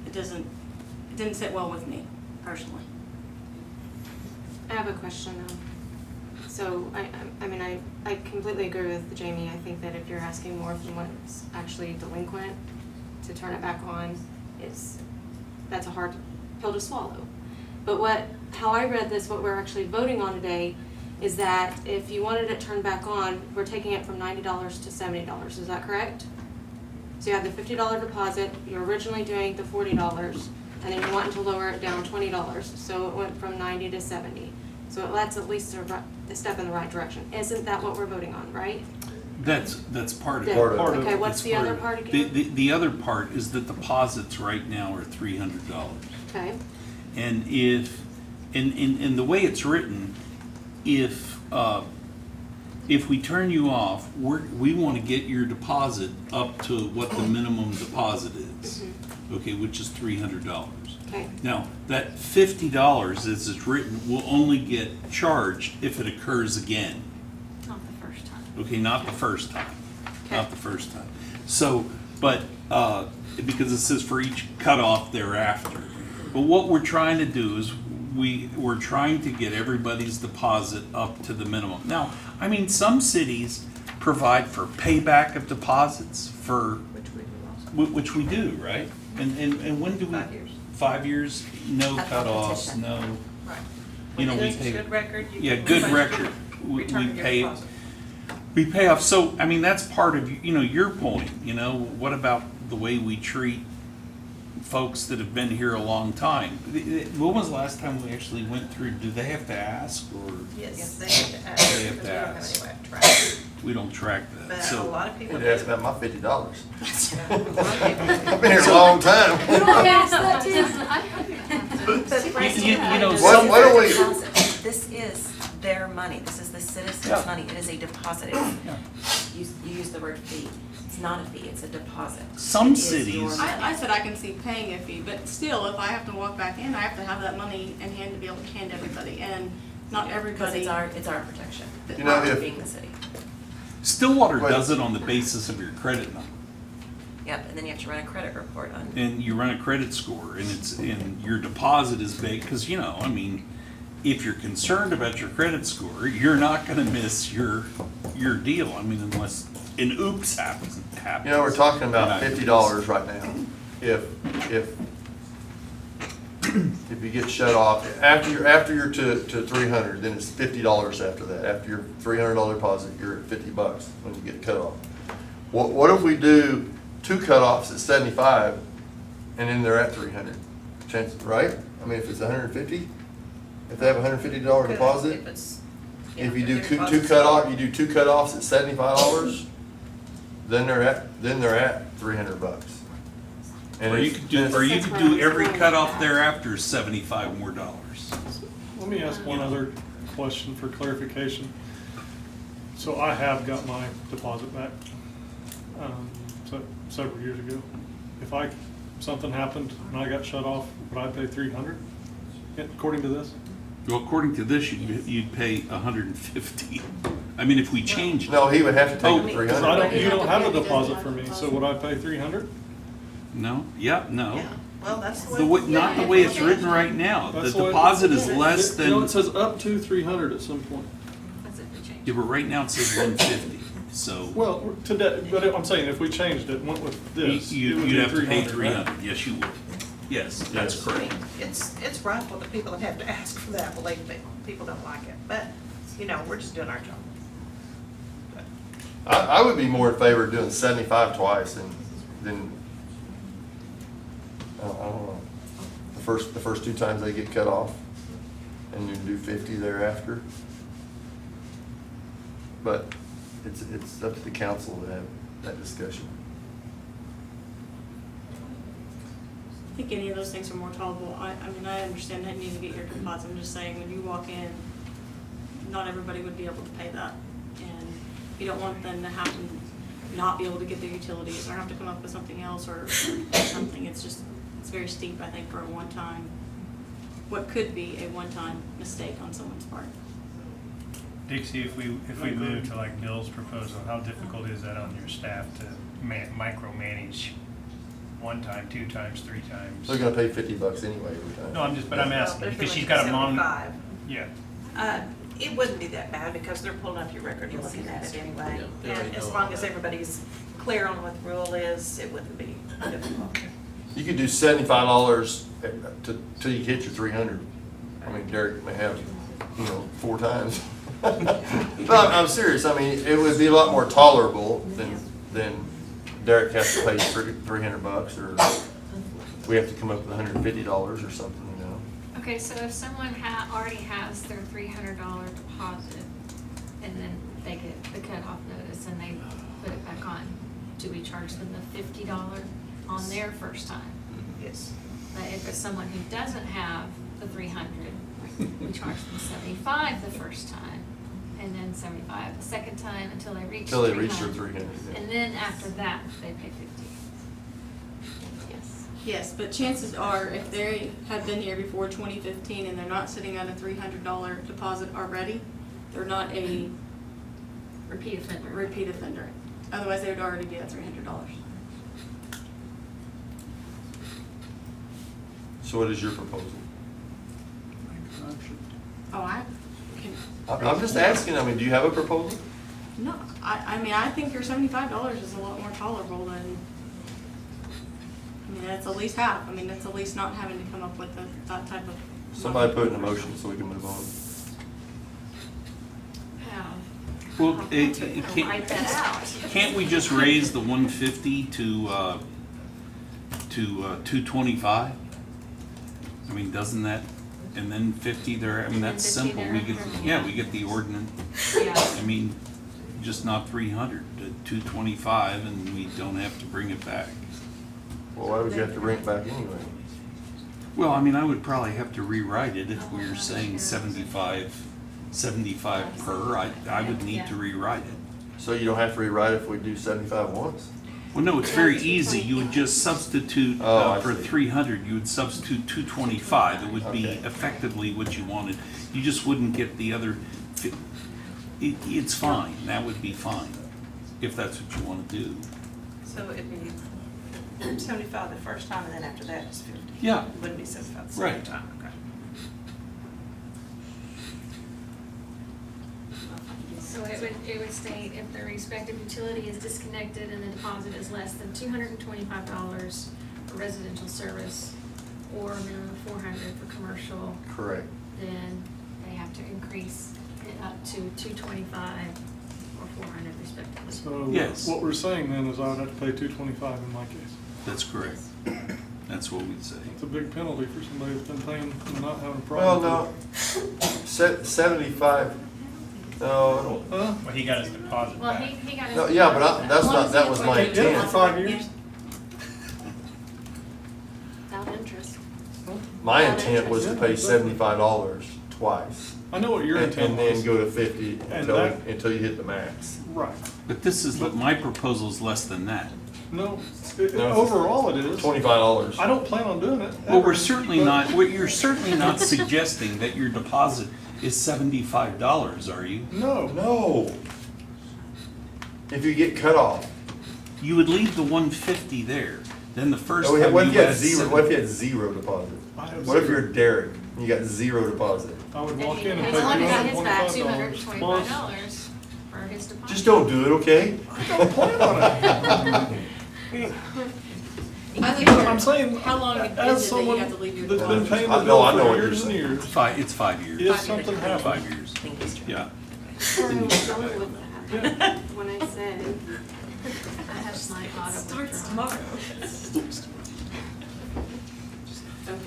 It didn't sit well with me personally. I have a question though. So, I mean, I completely agree with Jamie. I think that if you're asking more than what's actually delinquent to turn it back on, that's a hard pill to swallow. But how I read this, what we're actually voting on today, is that if you wanted it turned back on, we're taking it from $90 to $70. Is that correct? So you have the $50 deposit, you're originally doing the $40, and then you're wanting to lower it down $20. So it went from 90 to 70. So that's at least a step in the right direction. Isn't that what we're voting on, right? That's part of Yeah. it. Okay, what's the other part again? The other part is the deposits right now are $300. Okay, And in the way it's written, if we turn you off, we want to get your deposit up to what the minimum deposit is, okay, which is $300. okay, Now, that $50 as it's written will only get charged if it occurs again. Not the first time. Okay, not the first time, not Okay. the first time. So, but, because it says for each cutoff thereafter. But what we're trying to do is we're trying to get everybody's deposit up to the minimum. Now, I mean, some cities provide for payback of deposits which we do, right? And when do we? 5 years. 5 years, no That's cutoffs, competition. no, Right. you know, When we it is pay. good record, you Yeah, can good request record. We return your pay, deposit. we pay off. So, I mean, that's part of, your point, what about the way we treat folks that have been here a long time? When was the last time we actually went through, do they have to ask or? Yes, they have to ask, They have because to we don't have ask. any way to track it. We don't track that, But a so. lot of people You'd do. ask about my $50. Yeah, a lot of people- I've been here a long time. What do we? This is their money, this is the citizens' Yeah. money, it is a deposit. You use the word fee, it's not a fee, it's a deposit. Some It is your cities- money. I said I can see paying a fee, but still, if I have to walk back in, I have to have that money in hand to be able to hand everybody, and not Because everybody. it's our protection, You know, if- being the city. Stillwater Wait. does it on the basis of your credit number. Yep, and then you have to run a credit report on. And you run a credit score, and your deposit is big, because, I mean, if you're concerned about your credit score, you're not gonna miss your deal, I mean, unless an oops happens. We're talking about Right. $50 right now. If you get shut off, after you're to 300, then it's $50 after that. After your $300 deposit, you're at $50 when you get cut off. What if we do 2 cutoffs at 75 and then they're at 300? Chances, right? I mean, if it's 150, if they have a $150 deposit, If you if do their two deposit's cutoff, lower. you do 2 cutoffs at $75, then they're at $300. And Or you if- could do, or you could do every cutoff thereafter is $75 more. Let me ask one other question for clarification. So I have got my deposit back, several years ago. If something happened and I got shut off, would I pay $300 according to this? Well, according to this, you'd pay $150. I mean, if we changed. No, he would have to take Oh, the Because 300. you don't have a deposit for me, so would I pay $300? No, yeah, no. Yeah, well, that's The way, not the way it's written right now. The That's the way- deposit is less You know, than, it says up to 300 at some point. That's if we change. yeah, but right now it says 150, so. Well, today, but I'm saying if we changed it, went with this, it would You'd be have to pay 300, right? 300, yes, you would. Yes, that's I correct. mean, it's rough for the people that have to ask for that, believe me. People don't like it, but, you know, we're just doing our job. I would be more in favor of doing 75 twice than, I don't know. The first 2 times they get cut off, and then do 50 thereafter. But it's up to the council to have that discussion. I think any of those things are more tolerable. I mean, I understand that you need to get your deposit. I'm just saying, when you walk in, not everybody would be able to pay that. And you don't want them to have to not be able to get their utilities or have to come up with something else or something. It's just, it's very steep, I think, for a one-time, what could be a one-time mistake on someone's part. Dixie, if we move to like Bill's proposal, how difficult is that on your staff to micromanage 1 time, 2 times, 3 times? They're gonna pay $50 anyway every time. No, I'm asking, They're because she's doing got a mom. 75. Yeah. It wouldn't be that bad because they're pulling up your record and looking at it anyway. Yeah, they And as know long all as that. everybody's clear on what the rule is, it wouldn't be difficult. You could do $75 till you hit your 300. I mean, Derek may have, 4 times. But I'm serious, I mean, it would be a lot more tolerable than Derek has to pay $300, or we have to come up with $150 or something, Okay, so if someone already has their $300 deposit and then they get the cutoff notice and they put it back on, do we charge them the $50 on their first time? Yes. But if it's someone who doesn't have the 300, we charge them 75 the first time and then 75 the second time until they reach Until they 300. reach their 300, yeah. And then after that, they pay 50. Yes. Yes, but chances are, if they have been here before 2015 and they're not sitting at a $300 deposit already, they're not a repeat offender. Otherwise, they would already be at $300. So what is your proposal? Oh, I can. I'm just asking, I mean, do you have a proposal? No, I mean, I think your $75 is a lot more tolerable than, I mean, that's at least half. I mean, that's at least not having to come up with that type of. Somebody put in a motion so we can move on. Well, Write that out. can't we just raise the 150 to 225? I mean, doesn't that, and then 50 there, I mean, that's simple. We get, yeah, we get the ordinance. Yeah. I mean, just not 300, 225, and we don't have to bring it back. Well, why would you have to bring it back anyway? Well, I mean, I would probably have to rewrite it if we were saying 75 per. I would need to rewrite it. So you don't have to rewrite it if we do 75 once? Well, no, it's very easy. You would just substitute, Oh, I for see. 300, you would substitute 225. It would be Okay. effectively what you wanted. You just wouldn't get the other, it's fine. That would be fine, if that's what you want to do. So it'd be 75 the first time, and then after that it's 50. Yeah. It wouldn't be 75 the second Right. time, okay. So it would state if the respective utility is disconnected and the deposit is less than $225 for residential service or a minimum of $400 for commercial, Correct. then they have to increase it up to $225 or $400 respectively. So Yes. what we're saying then is I would have to pay $225 in my case. That's correct. That's what we'd say. It's a big penalty for somebody that's been paying and not having a Well, problem. no, 75, No, I don't. Huh? Well, he got his deposit Well, back. he got his. No, yeah, but that's not, that was my Yeah, for intent. 5 years. Without interest. My intent was to pay $75 twice. I know what your intent And then was. go to 50 And until you hit the max. Right. But this is, my proposal is less than that. No, No. overall it is. $25. I don't plan on doing it. Well, ever, we're certainly but- not, you're certainly not suggesting that your deposit is $75, are you? No. No. If you get cut off. You would leave the 150 there, then the first What time if you you had add zero, what if you had zero deposit? I have What if zero. you're Derek and you got zero deposit? I would And walk he in and pay has only got his back $225 plus. $225 for his deposit. Just don't do it, okay? I don't plan on it. I'm saying, How long is as it that you someone have to leave your that's been deposit? paying I the know- I bill know for what you're years and saying. years, It's 5 years. if something happens. 5 years, yeah. When I said, I have my auto Starts withdrawal. tomorrow. Okay.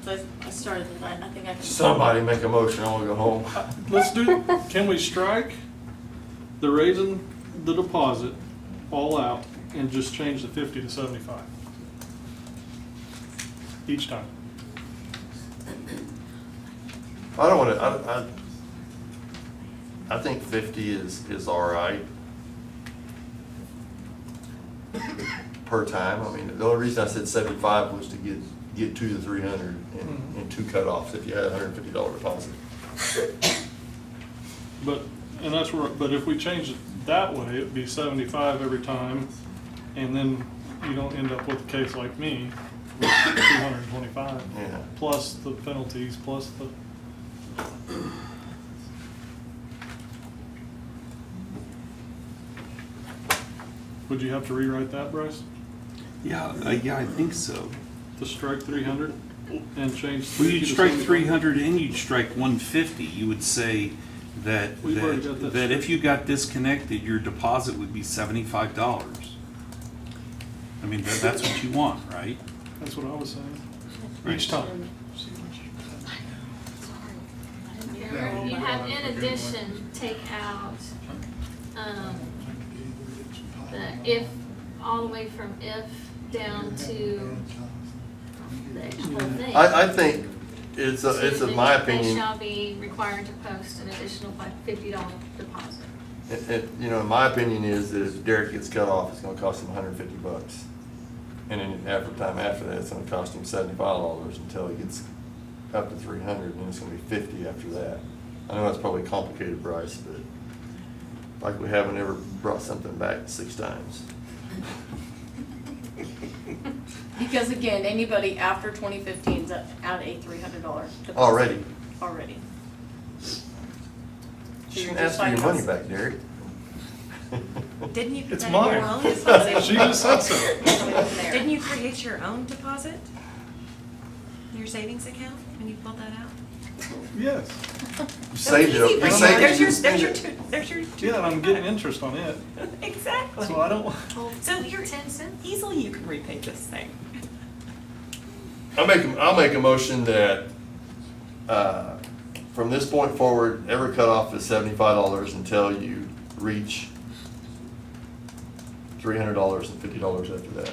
So I started with that, I think I can. Somebody make a motion, I wanna go home. Let's do, can we strike the raising the deposit all out and just change the 50 to 75? Each time. I don't wanna, I think 50 is all right. Per time, I mean, the only reason I said 75 was to get 2 to 300 and 2 cutoffs if you had a $150 deposit. But, and that's where, but if we change it that way, it'd be 75 every time, and then you don't end up with a case like me, with 225. Yeah. Plus the penalties, plus the. Would you have to rewrite that, Bryce? Yeah, I think so. To strike 300 and change? Well, 50 you'd to strike 75? 300 and you'd strike 150. You would say that, We've already got that that if straight. you got disconnected, your deposit would be $75. I mean, that's what you want, right? That's what I was saying. Right. Each time. You have in addition, take out, the if, all the way from if down to the whole thing. I think it's my They opinion, shall be required to post an additional $50 deposit. you know, my opinion is that if Derek gets cut off, it's gonna cost him $150. And then after time after that, it's gonna cost him $75 until he gets up to 300, and then it's gonna be 50 after that. I know that's probably complicated, Bryce, but like we haven't ever brought something back 6 times. Because again, anybody after 2015 is out a $300 deposit. Already. Already. You So shouldn't you're ask just for your fighting money us. back, Derek. Didn't you put It's that in your mine. own deposit? She just said so. Didn't you create your own deposit? Your savings account, when you pulled that out? Yes. You saved Easy it, for you you. saved it, There's you your, spent there's your, it. there's your. Yeah, and I'm getting interest on it. Exactly. So I don't, So you're 10 cents, easily you can repay this thing. I'll make a motion that, from this point forward, every cutoff is $75 until you reach $300 and $50 after that.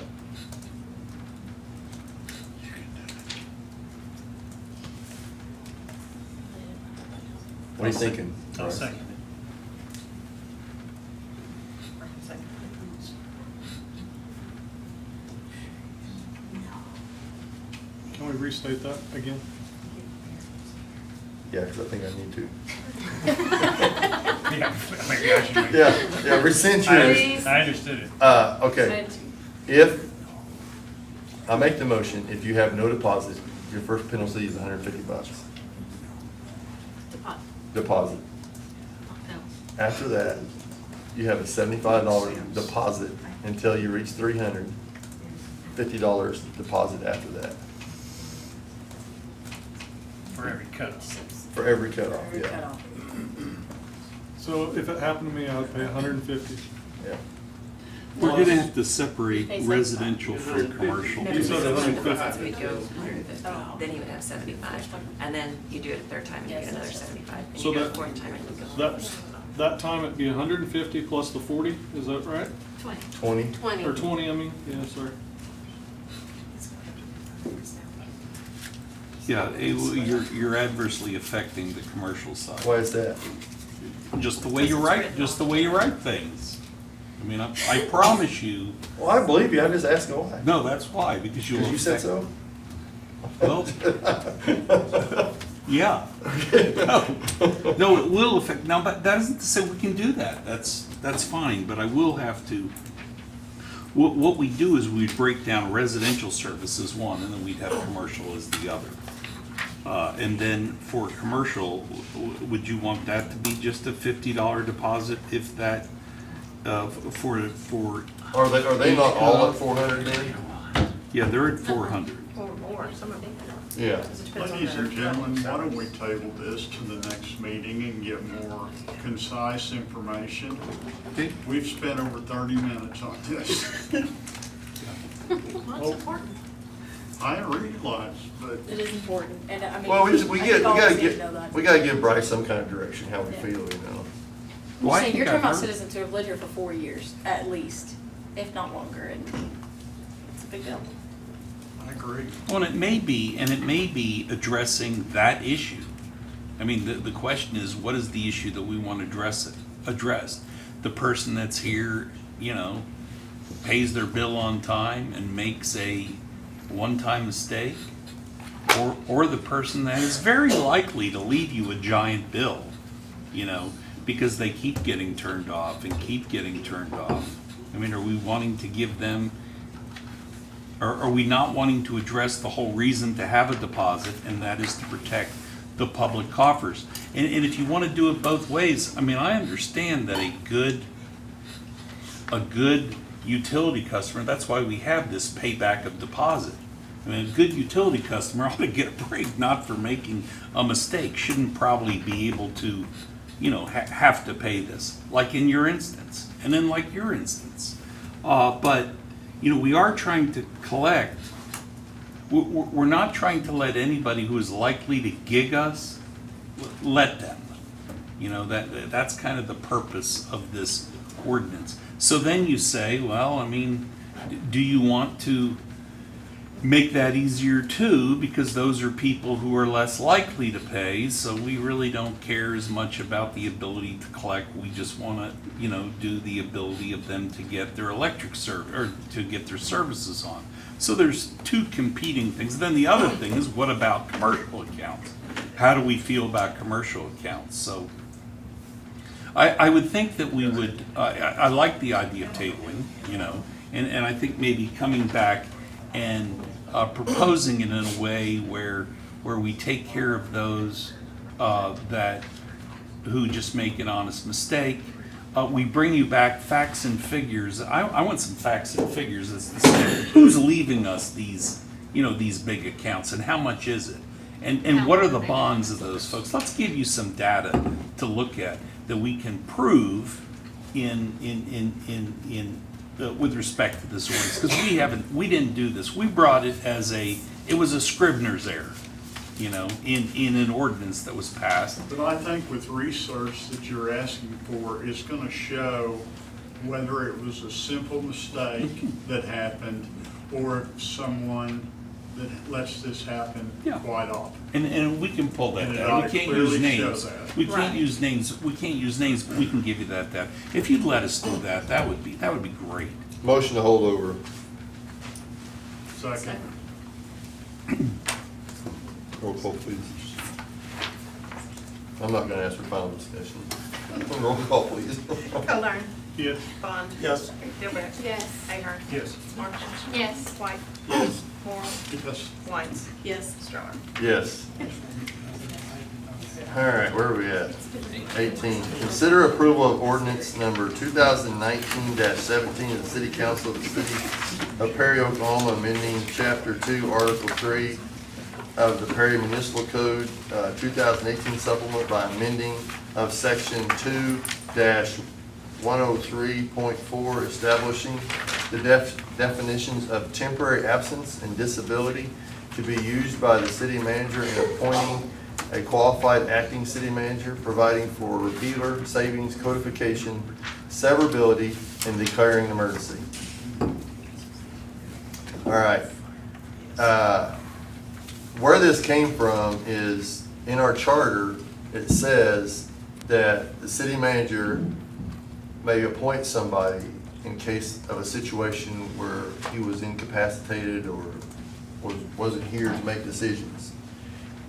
What are you thinking? I'll Bryce? second it. can we restate that again? Yeah, because I think I need to. Yeah, maybe I should. Yeah, rescind yours. I understood it. Okay. If, I make the motion, if you have no deposit, your first penalty is $150. Deposit. No. After that, you have a $75 deposit until you reach 300, $50 deposit after that, For every cutoff. for every cutoff, Every yeah. cutoff. So if it happened to me, I would pay 150. Yeah. We're gonna have to separate Pays residential from commercial. You said Once we go 150, then you would have 75, and then you do it a third time and you get another 75, and So you do it a that- fourth time and you go. that time it'd be 150 plus the 40, is that right? 20. 20? Or 20, I mean, yeah, sorry. Yeah, you're adversely affecting the commercial side. Why is that? Just the way you write, just the way you write things. I mean, I promise you, Well, I believe you, I'm just asking why. no, that's why, because you'll. Because you said affect- so? Well, yeah. No, it will affect, now, but that isn't to say we can do that, that's fine, but I will have to. What we do is we break down residential services one, and then we'd have commercial as the other. And then for commercial, would you want that to be just a $50 deposit if that, for? Are they not all at 400 then? Yeah, they're at 400. Or more, some of them. Yeah. Ladies and gentlemen, why don't we table this to the next meeting and get more concise information? Okay. We've spent over 30 minutes on this. Well, it's important. I realize, but It is important, and I mean. Well, we I think all of us need to know that. gotta give Bryce some kind of direction, how we feel, you know? Well, I I'm saying, think you're talking I've about heard- citizens who have lived here for 4 years, at least, if not longer, and it's a big deal. I agree. Well, and it may be addressing that issue. I mean, the question is, what is the issue that we want to address? The person that's here, you know, pays their bill on time and makes a one-time mistake? Or the person that is very likely to leave you a giant bill, you know, because they keep getting turned off and keep getting turned off. I mean, are we wanting to give them, or are we not wanting to address the whole reason to have a deposit, and that is to protect the public coffers? And if you want to do it both ways, I mean, I understand that a good utility customer, that's why we have this payback of deposit. I mean, a good utility customer ought to get a break, not for making a mistake, shouldn't probably be able to, you know, have to pay this, like in your instance, and then like your instance. But, you know, we are trying to collect, we're not trying to let anybody who is likely to gig us, let them. You know, that's kind of the purpose of this ordinance. So then you say, well, I mean, do you want to make that easier too, because those are people who are less likely to pay, so we really don't care as much about the ability to collect. We just want to, you know, do the ability of them to get their electric or to get their services on. So there's two competing things. Then the other thing is, what about commercial accounts? How do we feel about commercial accounts? So I would think that we would, I like the idea of tabling, you know, and I think maybe coming back and proposing it in a way where we take care of those who just make an honest mistake. We bring you back facts and figures. I want some facts and figures as to say who's leaving us these, you know, these big accounts, and how much is it? And what are the bonds of those folks? Let's give you some data to look at that we can prove with respect to this ordinance, because we didn't do this. We brought it as it was a Scribner's error, you know, in an ordinance that was passed. But I think with research that you're asking for, it's going to show whether it was a simple mistake that happened, or if someone that lets this happen quite often. And we can pull that And it data. ought We to can't use clearly show names. that. We can't use names. We can't use names, but we can give you that data. If you'd let us do that, that would be great. Motion to hold over. Second. Roll call, please. I'm not gonna ask for final discussion. Roll call, please. Kolar. Yes. Bond. Yes. Gilbert. Yes. Ahern. Yes. Marshall. Yes. White. Yes. Moore. Yes. Whites. Yes. Stroller. Yes. All right, where are we at? 18. Consider approval of ordinance number 2019-17 of the City Council of the City of Perry, Oklahoma, amending Chapter 2, Article 3 of the Perry Municipal Code, 2018 supplement by amending of Section 2-1 103.4, establishing the definitions of temporary absence and disability to be used by the city manager in appointing a qualified acting city manager, providing for repealer, savings, codification, severability, and declaring an emergency. All right. Where this came from is in our charter, it says that the city manager may appoint somebody in case of a situation where he was incapacitated or wasn't here to make decisions.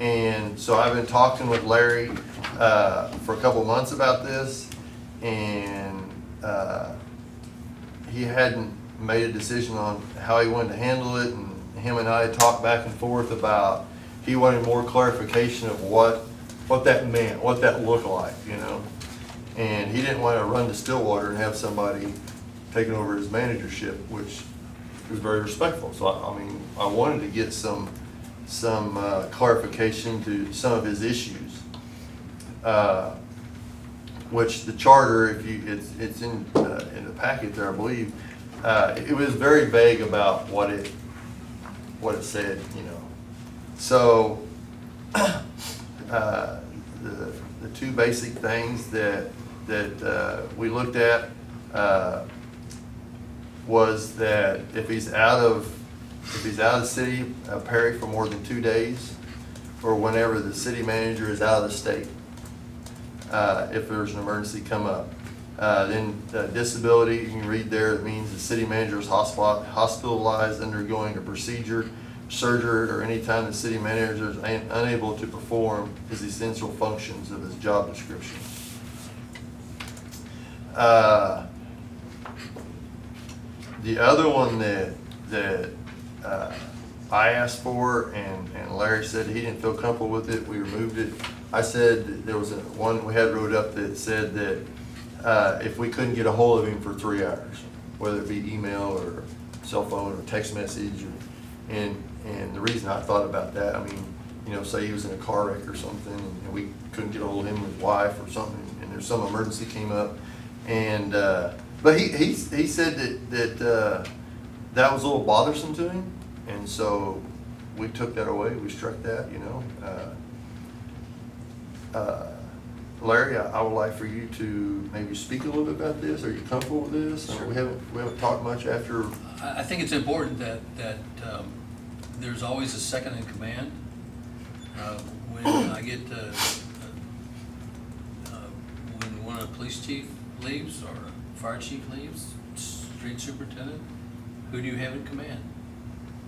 And so I've been talking with Larry for a couple months about this, and he hadn't made a decision on how he wanted to handle it, and him and I talked back and forth about, he wanted more clarification of what that meant, what that looked like, you know? And he didn't want to run to Stillwater and have somebody taking over his managership, which was very respectful. So I mean, I wanted to get some clarification to some of his issues, which the charter, if you, it's in the packet there, I believe. It was very vague about what it said, you know. So the two basic things that we looked at was that if he's out of the city of Perry for more than 2 days, or whenever the city manager is out of the state, if there's an emergency come up. Then disability, you can read there, it means the city manager is hospitalized, undergoing a procedure, surgery, or any time the city manager is unable to perform his essential functions of his job description. The other one that I asked for, and Larry said he didn't feel comfortable with it, we removed it. I said there was one we had wrote up that said that if we couldn't get a hold of him for 3 hours, whether it be email or cell phone or text message, and the reason I thought about that, I mean, you know, say he was in a car wreck or something, and we couldn't get a hold of him and his wife or something, and there's some emergency came up, and but he said that was a little bothersome to him, and so we took that away. We struck that, you know. Larry, I would like for you to maybe speak a little bit about this. Are you comfortable with this? Sure. We haven't talked much after. I think it's important that there's always a second in command. When I get when one of the police chief leaves or fire chief leaves, street superintendent, who do you have in command?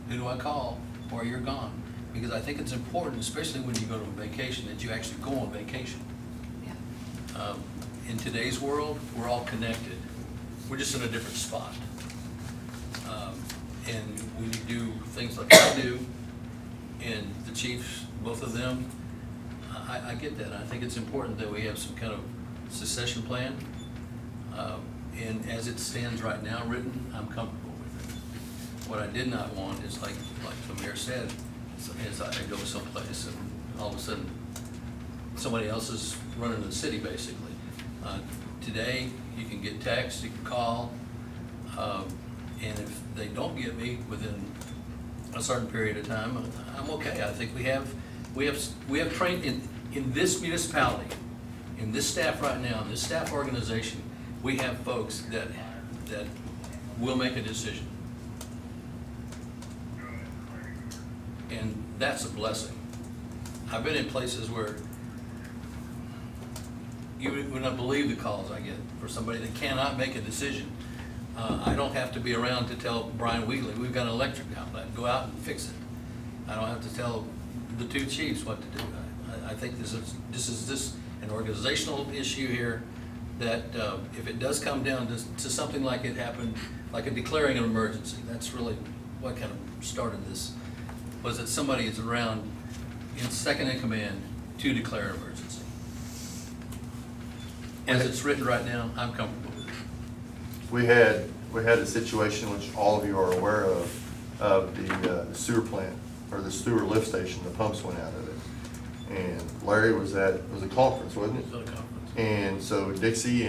Who do I call or you're gone? Because I think it's important, especially when you go to vacation, that you actually go on vacation. In today's world, we're all connected. We're just in a different spot. And when you do things like I do, and the chiefs, both of them, I get that. I think it's important that we have some kind of succession plan. And as it stands right now written, I'm comfortable with it. What I did not want is like the mayor said, is I go someplace and all of a sudden somebody else is running the city basically. Today, you can get text, you can call, and if they don't get me within a certain period of time, I'm okay. I think we have trained in this municipality, in this staff right now, in this staff organization, we have folks that will make a decision. And that's a blessing. I've been in places where you would not believe the calls I get for somebody that cannot make a decision. I don't have to be around to tell Brian Wheatley, we've got an electric outlet, go out and fix it. I don't have to tell the two chiefs what to do. I think this is an organizational issue here that if it does come down to something like it happened, like a declaring an emergency, that's really what kind of started this, was that somebody is around in second in command to declare an emergency. As it's written right now, I'm comfortable with it. We had a situation which all of you are aware of the sewer plant, or the sewer lift station, the pumps went out of it. And Larry was a conference, wasn't it? It was a conference. And so Dixie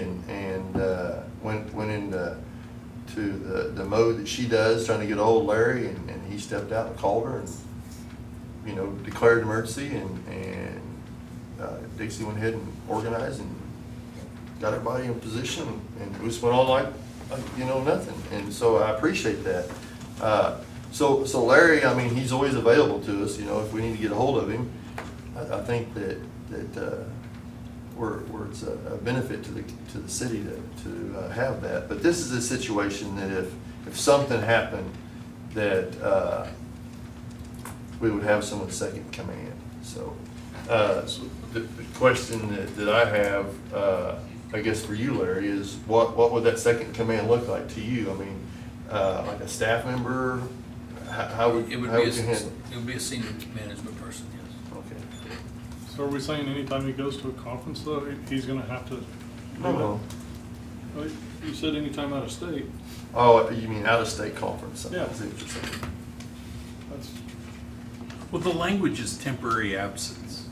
went into the mode that she does, trying to get ahold of Larry, and he stepped out and called her and, declared emergency, and Dixie went ahead and organized and got everybody in position, and we just went on like nothing. And so I appreciate that. So Larry, I mean, he's always available to us, if we need to get a hold of him. I think that where it's a benefit to the city to have that. But this is a situation that if something happened, that we would have someone second coming in. So the question that I have, I guess for you, Larry, is what would that second command look like to you? I mean, like a staff member? How would you handle it? It would be a senior management person, yes. Okay. So are we saying anytime he goes to a conference though, he's gonna have to? No. Well, you said anytime out of state. Oh, you mean out-of-state conference? Yeah. I see what you're saying. That's, Well, the language is temporary absence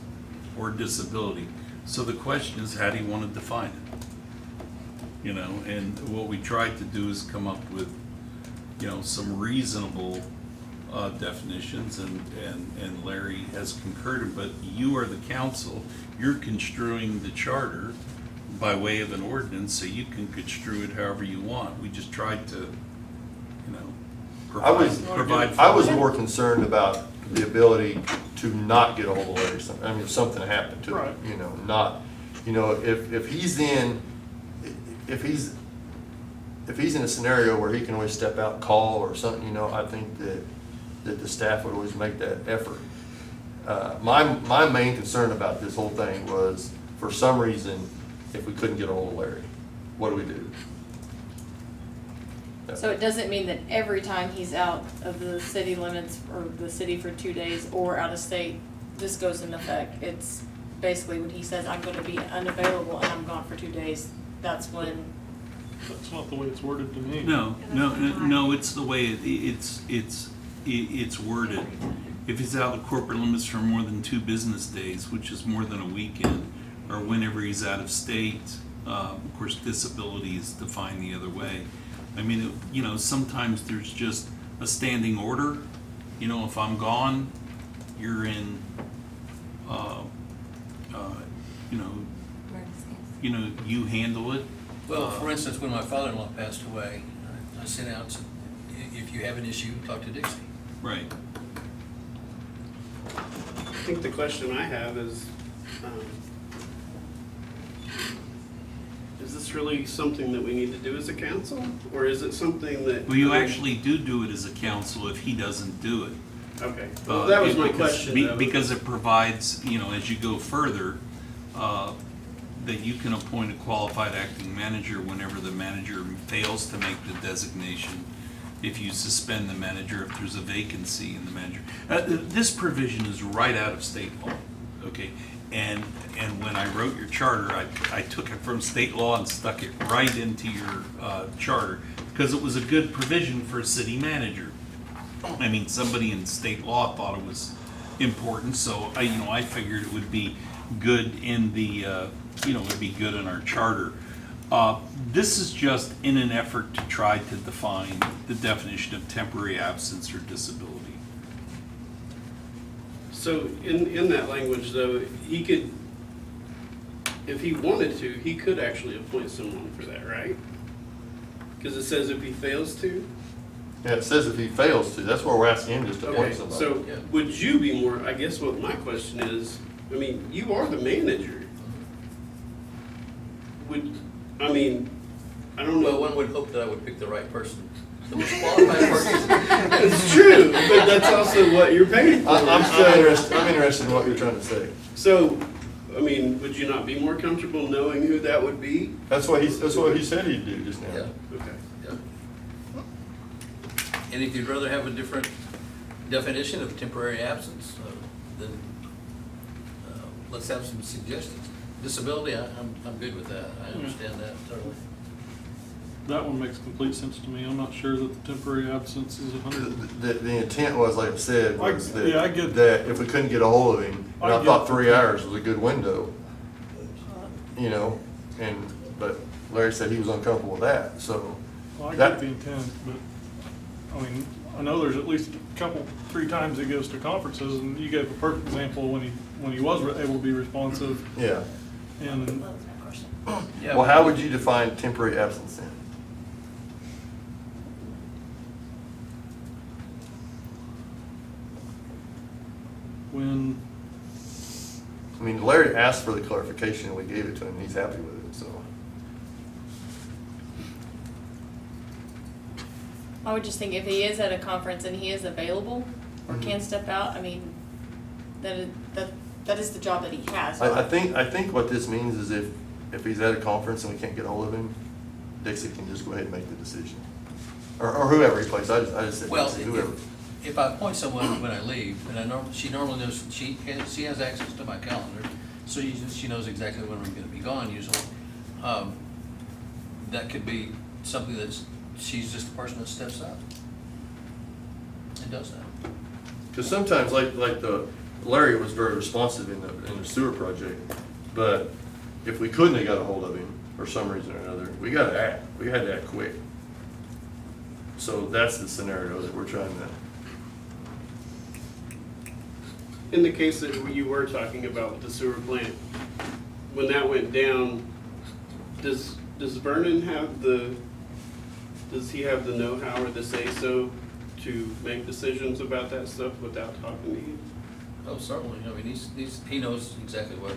or disability. So the question is, how do you want to define it? And what we tried to do is come up with, some reasonable definitions, and Larry has concurred, but you are the council, you're construing the charter by way of an ordinance, so you can construe it however you want. We just tried to, provide. I was more concerned about the ability to not get a hold of Larry. I mean, if something happened to him, if he's in a scenario where he can always step out and call or something, I think that the staff would always make that effort. My main concern about this whole thing was, for some reason, if we couldn't get a hold of Larry, what do we do? So it doesn't mean that every time he's out of the city limits or the city for 2 days or out of state, this goes into effect. It's basically when he says, I'm gonna be unavailable and I'm gone for 2 days, that's when. that's not the way it's worded to me. No, it's the way it's worded. If he's out of corporate limits for more than 2 business days, which is more than a weekend, or whenever he's out of state, of course, disability is defined the other way. I mean, sometimes there's just a standing order. If I'm gone, you're in, you handle it. Well, for instance, when my father-in-law passed away, I sent out, if you have an issue, talk to Dixie. Right. I think the question I have is this really something that we need to do as a council? Or is it something that? Well, you actually do it as a council if he doesn't do it. Okay, well, that was my question. Because it provides, as you go further, that you can appoint a qualified acting manager whenever the manager fails to make the designation. If you suspend the manager, if there's a vacancy in the manager. This provision is right out of state law, okay? And when I wrote your charter, I took it from state law and stuck it right into your charter because it was a good provision for a city manager. I mean, somebody in state law thought it was important, so I figured it would be good in the it'd be good in our charter. This is just in an effort to try to define the definition of temporary absence or disability. So in that language though, he could, if he wanted to, he could actually appoint someone for that, right? Because it says if he fails to? Yeah, it says if he fails to. That's where we're asking him just to appoint somebody. So would you be more, I guess what my question is, I mean, you are the manager. I don't know. Well, one would hope that I would pick the right person, the most qualified person. It's true, but that's also what you're paid for. I'm interested in what you're trying to say. So, would you not be more comfortable knowing who that would be? That's what he said he'd do just now. Yeah. Okay. Yeah. And if you'd rather have a different definition of temporary absence, then let's have some suggestions. Disability, I'm good with that. I understand that totally. That one makes complete sense to me. I'm not sure that the temporary absence is 100. The intent was, like I said, was I get that if we couldn't get a hold of him, and I thought 3 hours was a good window. you know, but Larry said he was uncomfortable with that, so. Well, I that- get the intent, but, I mean, I know there's at least a couple, 3 times he goes to conferences, and you gave a perfect example when he was able to be responsive. Yeah. And Yeah, Well, how would you define temporary absence then? when, I mean, Larry asked for the clarification and we gave it to him, and he's happy with it, so. I would just think if he is at a conference and he is available or can step out, I mean, that is the job that he has. I think what this means is if he's at a conference and we can't get hold of him, Dixie can just go ahead and make the decision. Or whoever he plays, I just said Well, Dixie, whoever. if I appoint someone when I leave, and she normally knows, she has access to my calendar, so she knows exactly when I'm gonna be gone usually. That could be something she's just the person that steps up and does that. Because sometimes, like Larry was very responsive in the sewer project, but if we couldn't have got a hold of him for some reason or another, we had to act quick. So that's the scenario that we're trying to. In the case that you were talking about with the sewer plant, when that went down, does Vernon have does he have the know-how or the say-so to make decisions about that stuff without talking to you? Oh, certainly, I mean, he knows exactly what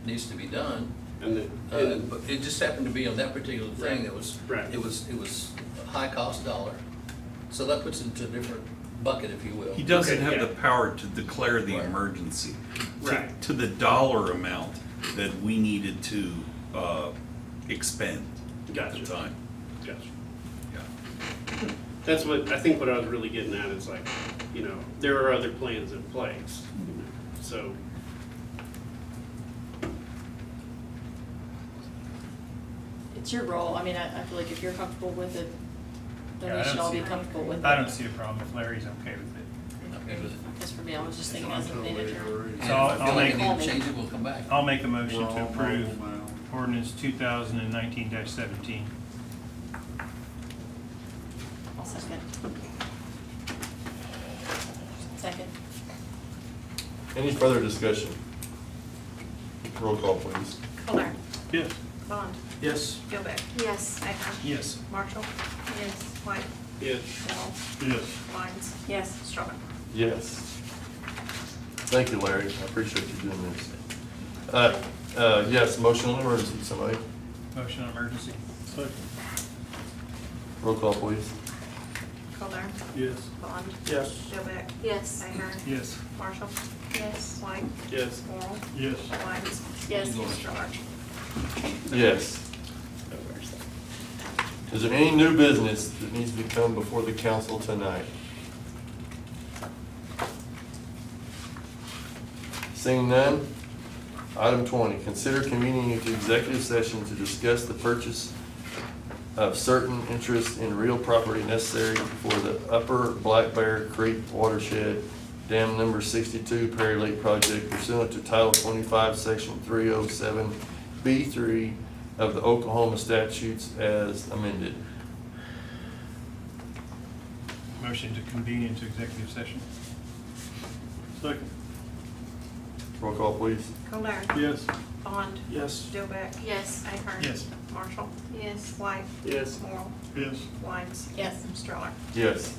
needs to be done. But it just happened to be on that particular thing that was, it was a high cost dollar. So that puts it into a different bucket, if you will. He doesn't have the power to declare the emergency. To the dollar amount that we needed to expend at the time. Gotcha. Yeah. That's what I was really getting at, is like, you know, there are other plans in place, so. It's your role. I mean, I feel like if you're comfortable with it, then Yeah, we I should don't all see- be comfortable with it. I don't see a problem if Larry's okay with it. Okay with it. Because for me, I was just thinking as a manager. So And I'll if I feel like make, I need to change it, we'll come back. I'll make a motion We're to all approve mobile now. ordinance 2019-17. I'll second. Second. Any further discussion? Roll call, please. Kohler. yes. Bond. Yes. Gilbeck. Yes. Ahern. Yes. Marshall. Yes. White. Yes. Hill. Yes. Lyons. Yes. Stroller. Yes. Thank you, Larry. I appreciate you doing this. Yes, motion on emergency, somebody. Motion on emergency. Second. Roll call, please. Kohler. Yes. Bond. Yes. Gilbeck. Yes. Ahern. Yes. Marshall. Yes. White. Yes. Morrow. Yes. Lyons. Yes. Stroller. Yes. Is there any new business that needs to come before the council tonight? Seeing none, item 20, consider convening into executive session to discuss the purchase of certain interest in real property necessary for the Upper Black Bear Creek Watershed Dam Number 62 Perry Lake Project pursuant to Title 25, Section 307B3 of the Oklahoma statutes as amended. Motion to convene into executive session. Second. Roll call, please. Kohler. Yes. Bond. Yes. Gilbeck. Yes. Ahern. Yes. Marshall. Yes. White. Yes. Morrow. Yes. Lyons. Yes. Stroller. Yes.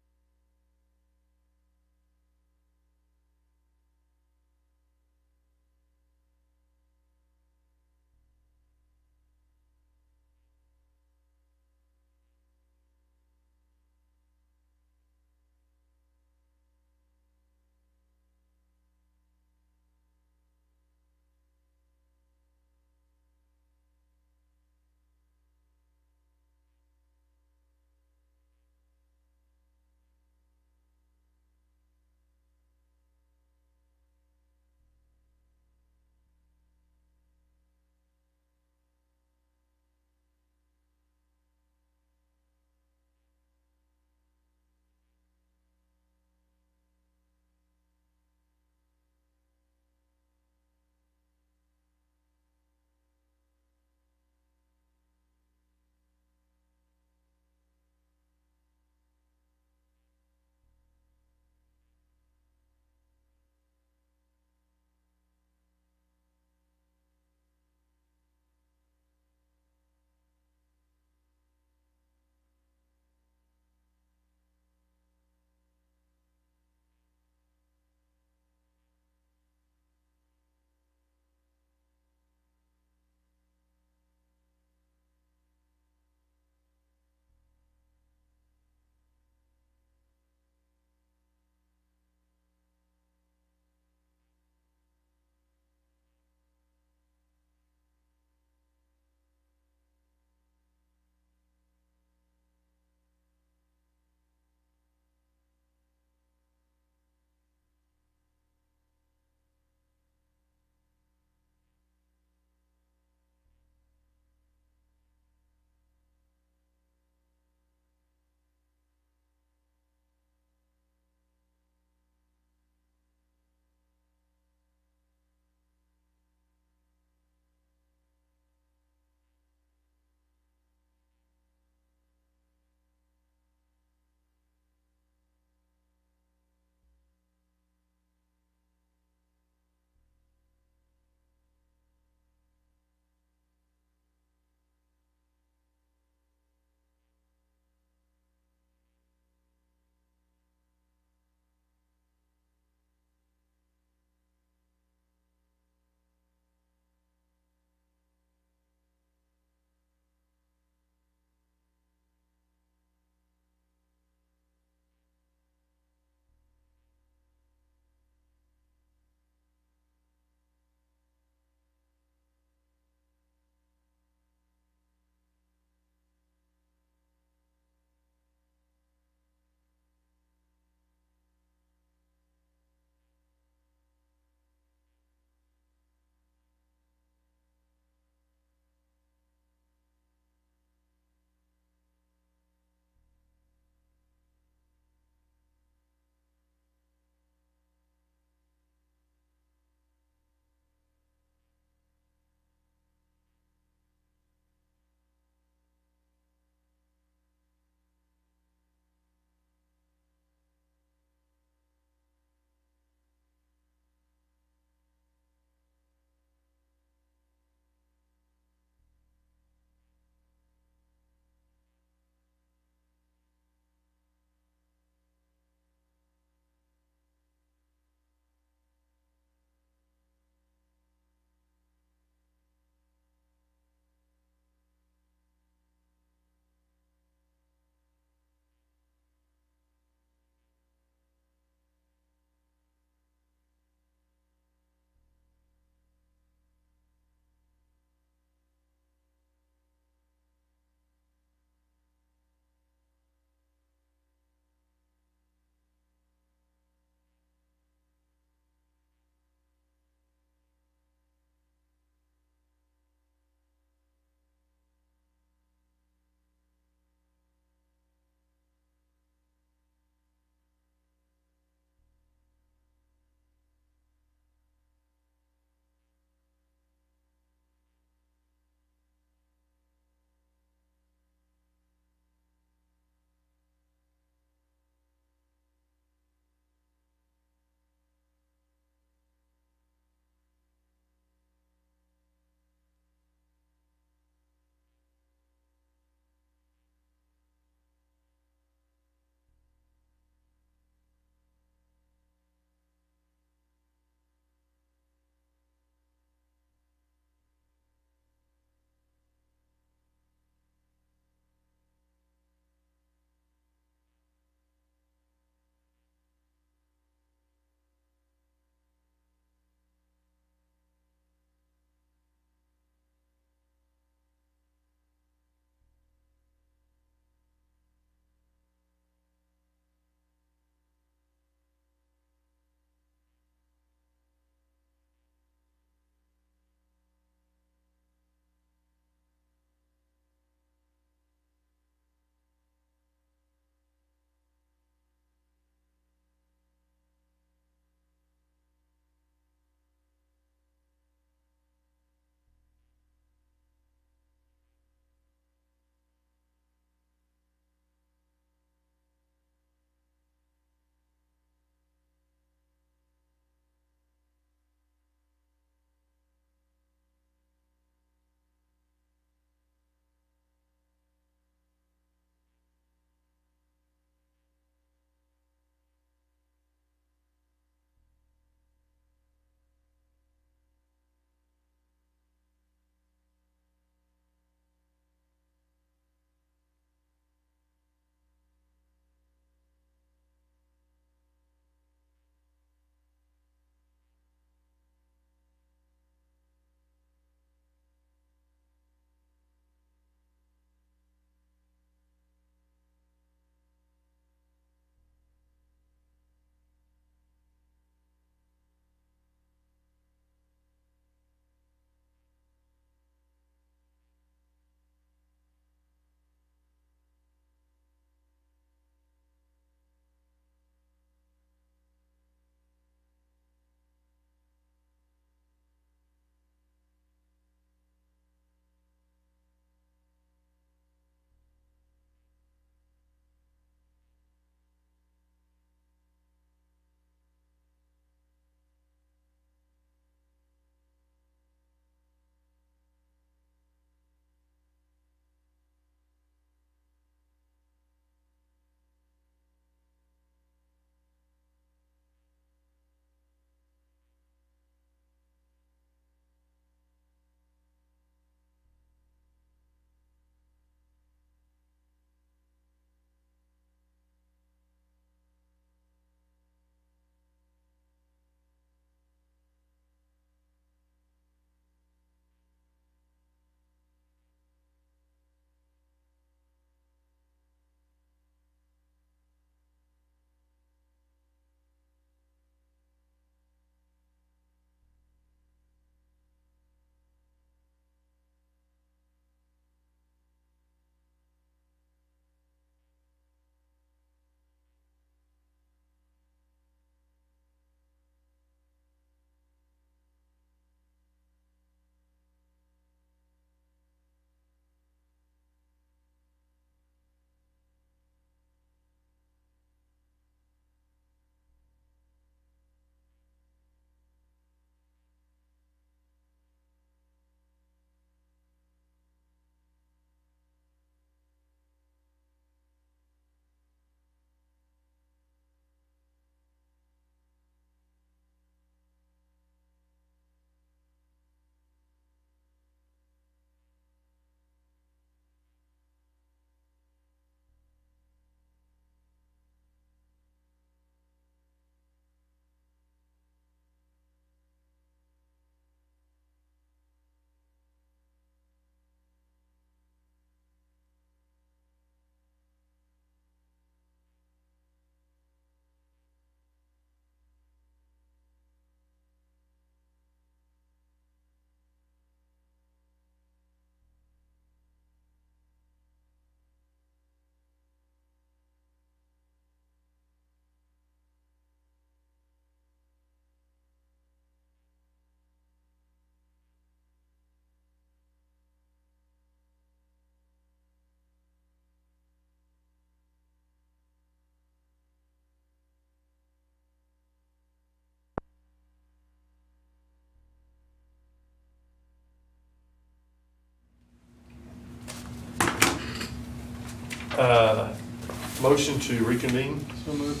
Motion to reconvene, So moved.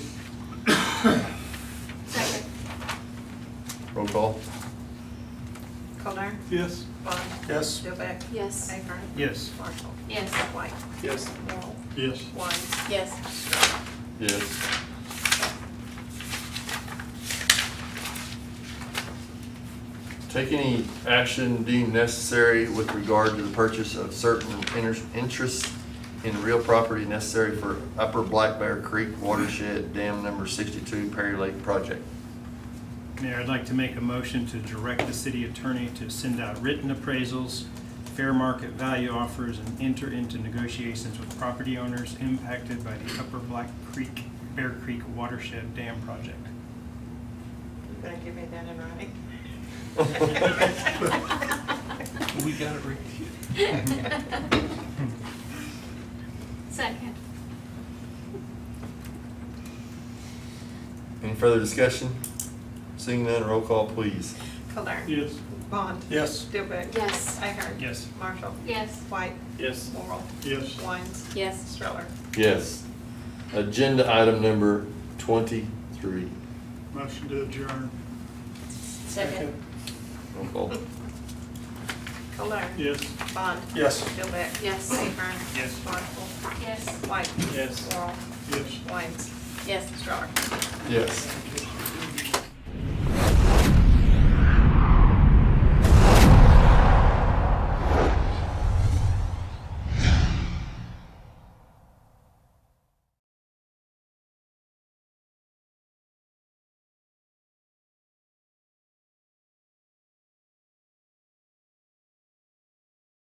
Second. roll call. Colner. Yes. Bond. Yes. Dillbeck. Yes. Ahern. Yes. Marshall. Yes. White. Yes. Morrow. Yes. Wines. Yes. Yes. Take any action deemed necessary with regard to the purchase of certain interests in real property necessary for Upper Black Bear Creek Watershed Dam Number 62 Perry Lake Project. Mayor, I'd like to make a motion to direct the city attorney to send out written appraisals, fair market value offers, and enter into negotiations with property owners impacted by the Upper Black Creek, Bear Creek Watershed Dam Project. You better give me that in writing. We got it right. Second. Any further discussion? Seeing none, roll call, please. Colner. Yes. Bond. Yes. Dillbeck. Yes. Ahern. Yes. Marshall. Yes. White. Yes. Morrow. Yes. Wines. Yes. Stroller. Yes. Agenda item number 23. Motion to adjourn. Second. Roll call. Colner. Yes. Bond. Yes. Dillbeck. Yes. Ahern. Yes. Marshall. Yes. White. Yes. Morrow. Yes. Wines. Yes. Stroller. Yes.